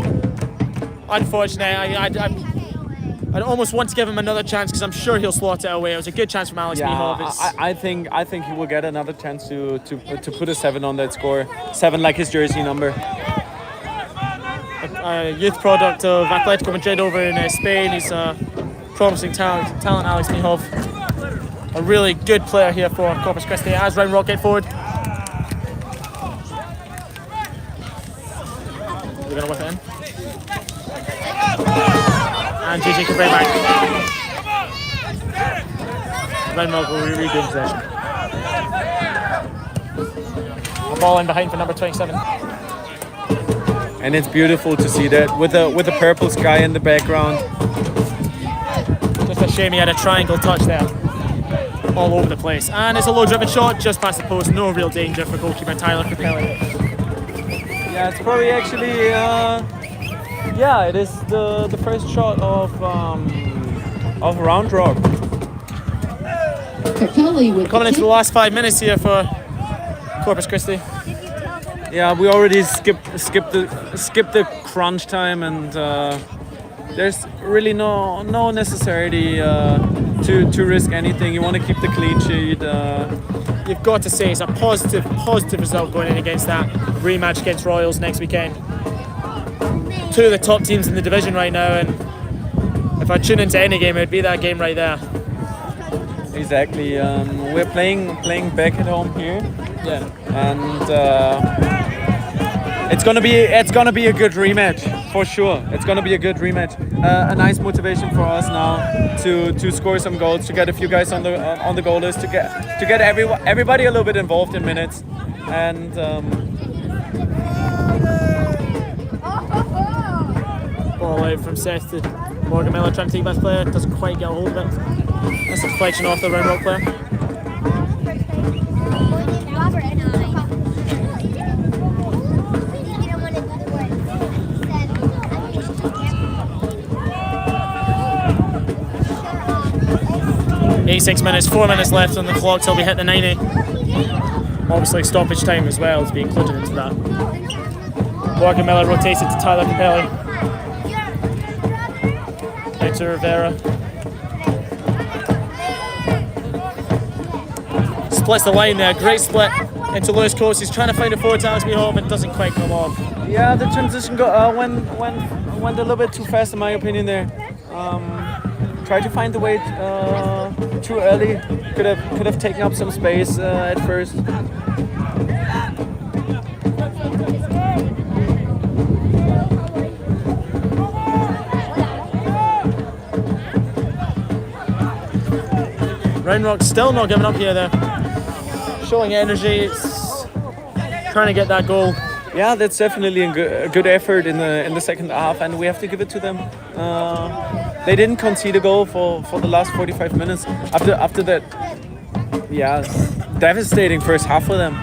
Unfortunately, I'd almost want to give him another chance because I'm sure he'll slot it away. It was a good chance from Alex Mihov. I think he will get another chance to put a 7 on that score. 7 like his jersey number. A youth product of Atletico Madrid over in Spain. He's a promising talent, Alex Mihov. A really good player here for Corpus Christi as Roundrock get forward. We're going to whip it in. And GG can bring back. Roundrock will regain possession. A ball in behind for number 27. And it's beautiful to see that with the purple sky in the background. Just a shame he had a triangle touch there. All over the place. And it's a low driven shot just past the post. No real danger for goalkeeper Tyler Capelli. Yeah, it's probably actually it is the first shot of Roundrock. Capelli with coming into the last 5 minutes here for Corpus Christi. Yeah, we already skipped the crunch time, and there's really no necessity to risk anything. You want to keep the clean sheet. You've got to say it's a positive result going in against that rematch against Royals next weekend. Two of the top teams in the division right now, and if I tune into any game, it would be that game right there. Exactly. We're playing back at home here. Yeah. And it's gonna be a good rematch for sure. It's gonna be a good rematch. A nice motivation for us now to score some goals, to get a few guys on the goal list, to get everybody a little bit involved in minutes, and ball out from Seth to Morgan Miller trying to take best player, doesn't quite get a hold of it. That's a deflection off the Roundrock player. 86 minutes, 4 minutes left on the clock till we hit the 90. Obviously stoppage time as well to be included into that. Morgan Miller rotated to Tyler Capelli. Out to Rivera. Splits the line there, great split into Lewis Coates. He's trying to find a forward to Alex Mihov and doesn't quite come off. Yeah, the transition went a little bit too fast in my opinion there. Tried to find the way too early. Could have taken up some space at first. Roundrock still not giving up here though. Showing energy, it's trying to get that goal. Yeah, that's definitely a good effort in the second half, and we have to give it to them. They didn't concede a goal for the last 45 minutes. After that, yeah, devastating first half for them.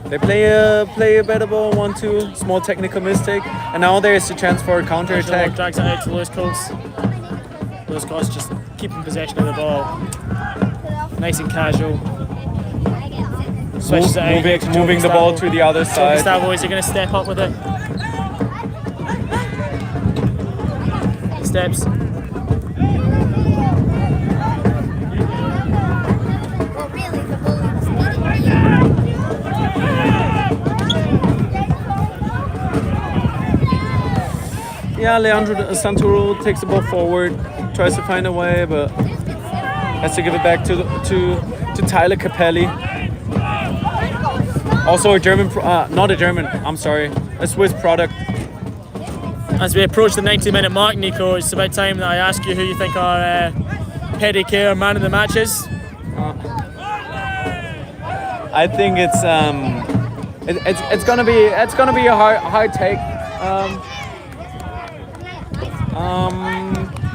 They play a better ball, 1-2, small technical mistake, and now there's a chance for a counter attack. Drags it out to Lewis Coates. Lewis Coates just keeping possession of the ball. Nice and casual. Switches it out. Moving the ball to the other side. Gustavo, is he going to step up with it? Steps. Yeah, Leandro Santoro takes the ball forward, tries to find a way, but has to give it back to Tyler Capelli. Also a German, not a German, I'm sorry, a Swiss product. As we approach the 90-minute mark, Nico, it's about time that I ask you who you think our PDK man of the match is. I think it's gonna be a hard take.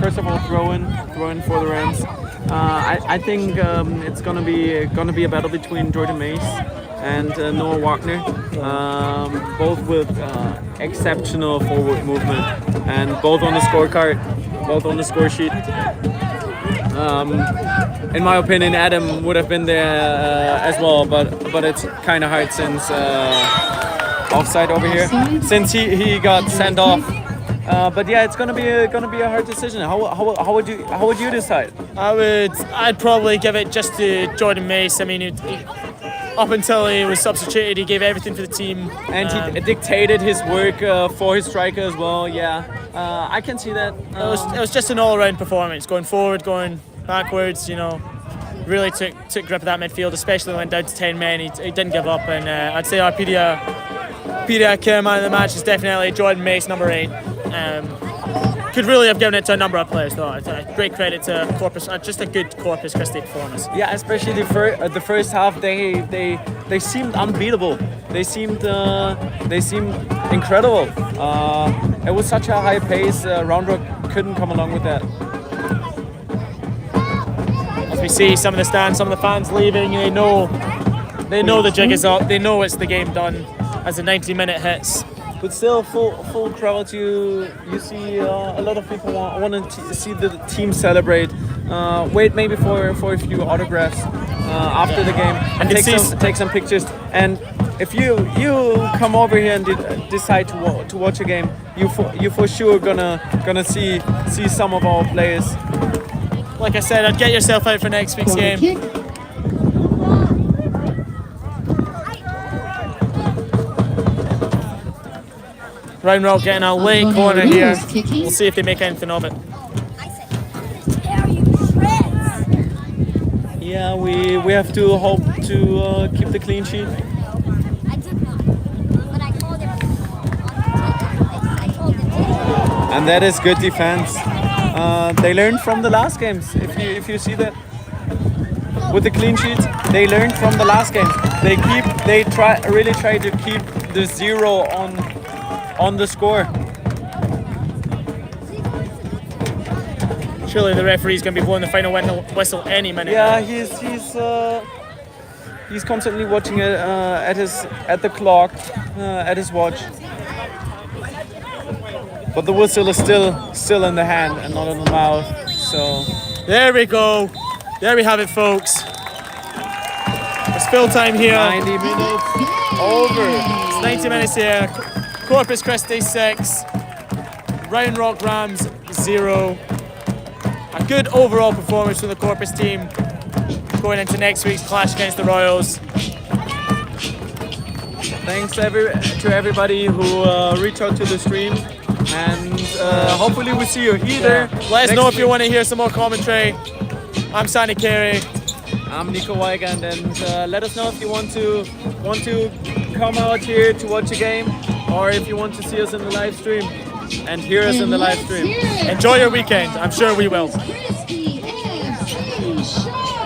First of all, throw in for the Rams. I think it's gonna be a battle between Jordan Mace and Noah Wagner, both with exceptional forward movement and both on the scorecard, both on the score sheet. In my opinion, Adam would have been there as well, but it's kind of hard since offside over here, since he got sent off. But yeah, it's gonna be a hard decision. How would you decide? I'd probably give it just to Jordan Mace. I mean, up until he was substituted, he gave everything for the team, and he dictated his work for his striker as well. Yeah, I can see that. It was just an all-around performance, going forward, going backwards. You know, really took grip of that midfield, especially when down to 10 men. He didn't give up, and I'd say our PDK man of the match is definitely Jordan Mace, number 8. Could really have given it to a number of players though. Great credit to Corpus, just a good Corpus Christi performance. Yeah, especially the first half, they seemed unbeatable. They seemed incredible. It was such a high pace. Round Rock couldn't come along with that. As we see some of the stands, some of the fans leaving, they know the jig is up. They know it's the game done as the 90-minute hits. But still, full crowd. You see a lot of people want to see the team celebrate. Wait maybe for a few autographs after the game and take some pictures. And if you come over here and decide to watch a game, you for sure gonna see some of our players. Like I said, I'd get yourself out for next week's game. Round Rock getting a late corner here. We'll see if they make anything of it. Yeah, we have to hope to keep the clean sheet. And that is good defense. They learned from the last games. If you see that with the clean sheets, they learned from the last games. They really try to keep the 0 on the score. Surely the referee's going to be blowing the final whistle any minute. Yeah, he's constantly watching it at the clock, at his watch. But the whistle is still in the hand and not in the mouth. So there we go. There we have it, folks. It's full time here. 90 minutes over. It's 90 minutes here. Corpus Christi 6, Round Rock Rams 0. A good overall performance from the Corpus team going into next week's clash against the Royals. Thanks to everybody who reached out to the stream, and hopefully we see you either. Let us know if you want to hear some more commentary. I'm Sandy Carey. I'm Nico Weigand, and let us know if you want to come out here to watch a game, or if you want to see us in the live stream and hear us in the live stream. Enjoy your weekend. I'm sure we will. Christy and Jimmy Shaw.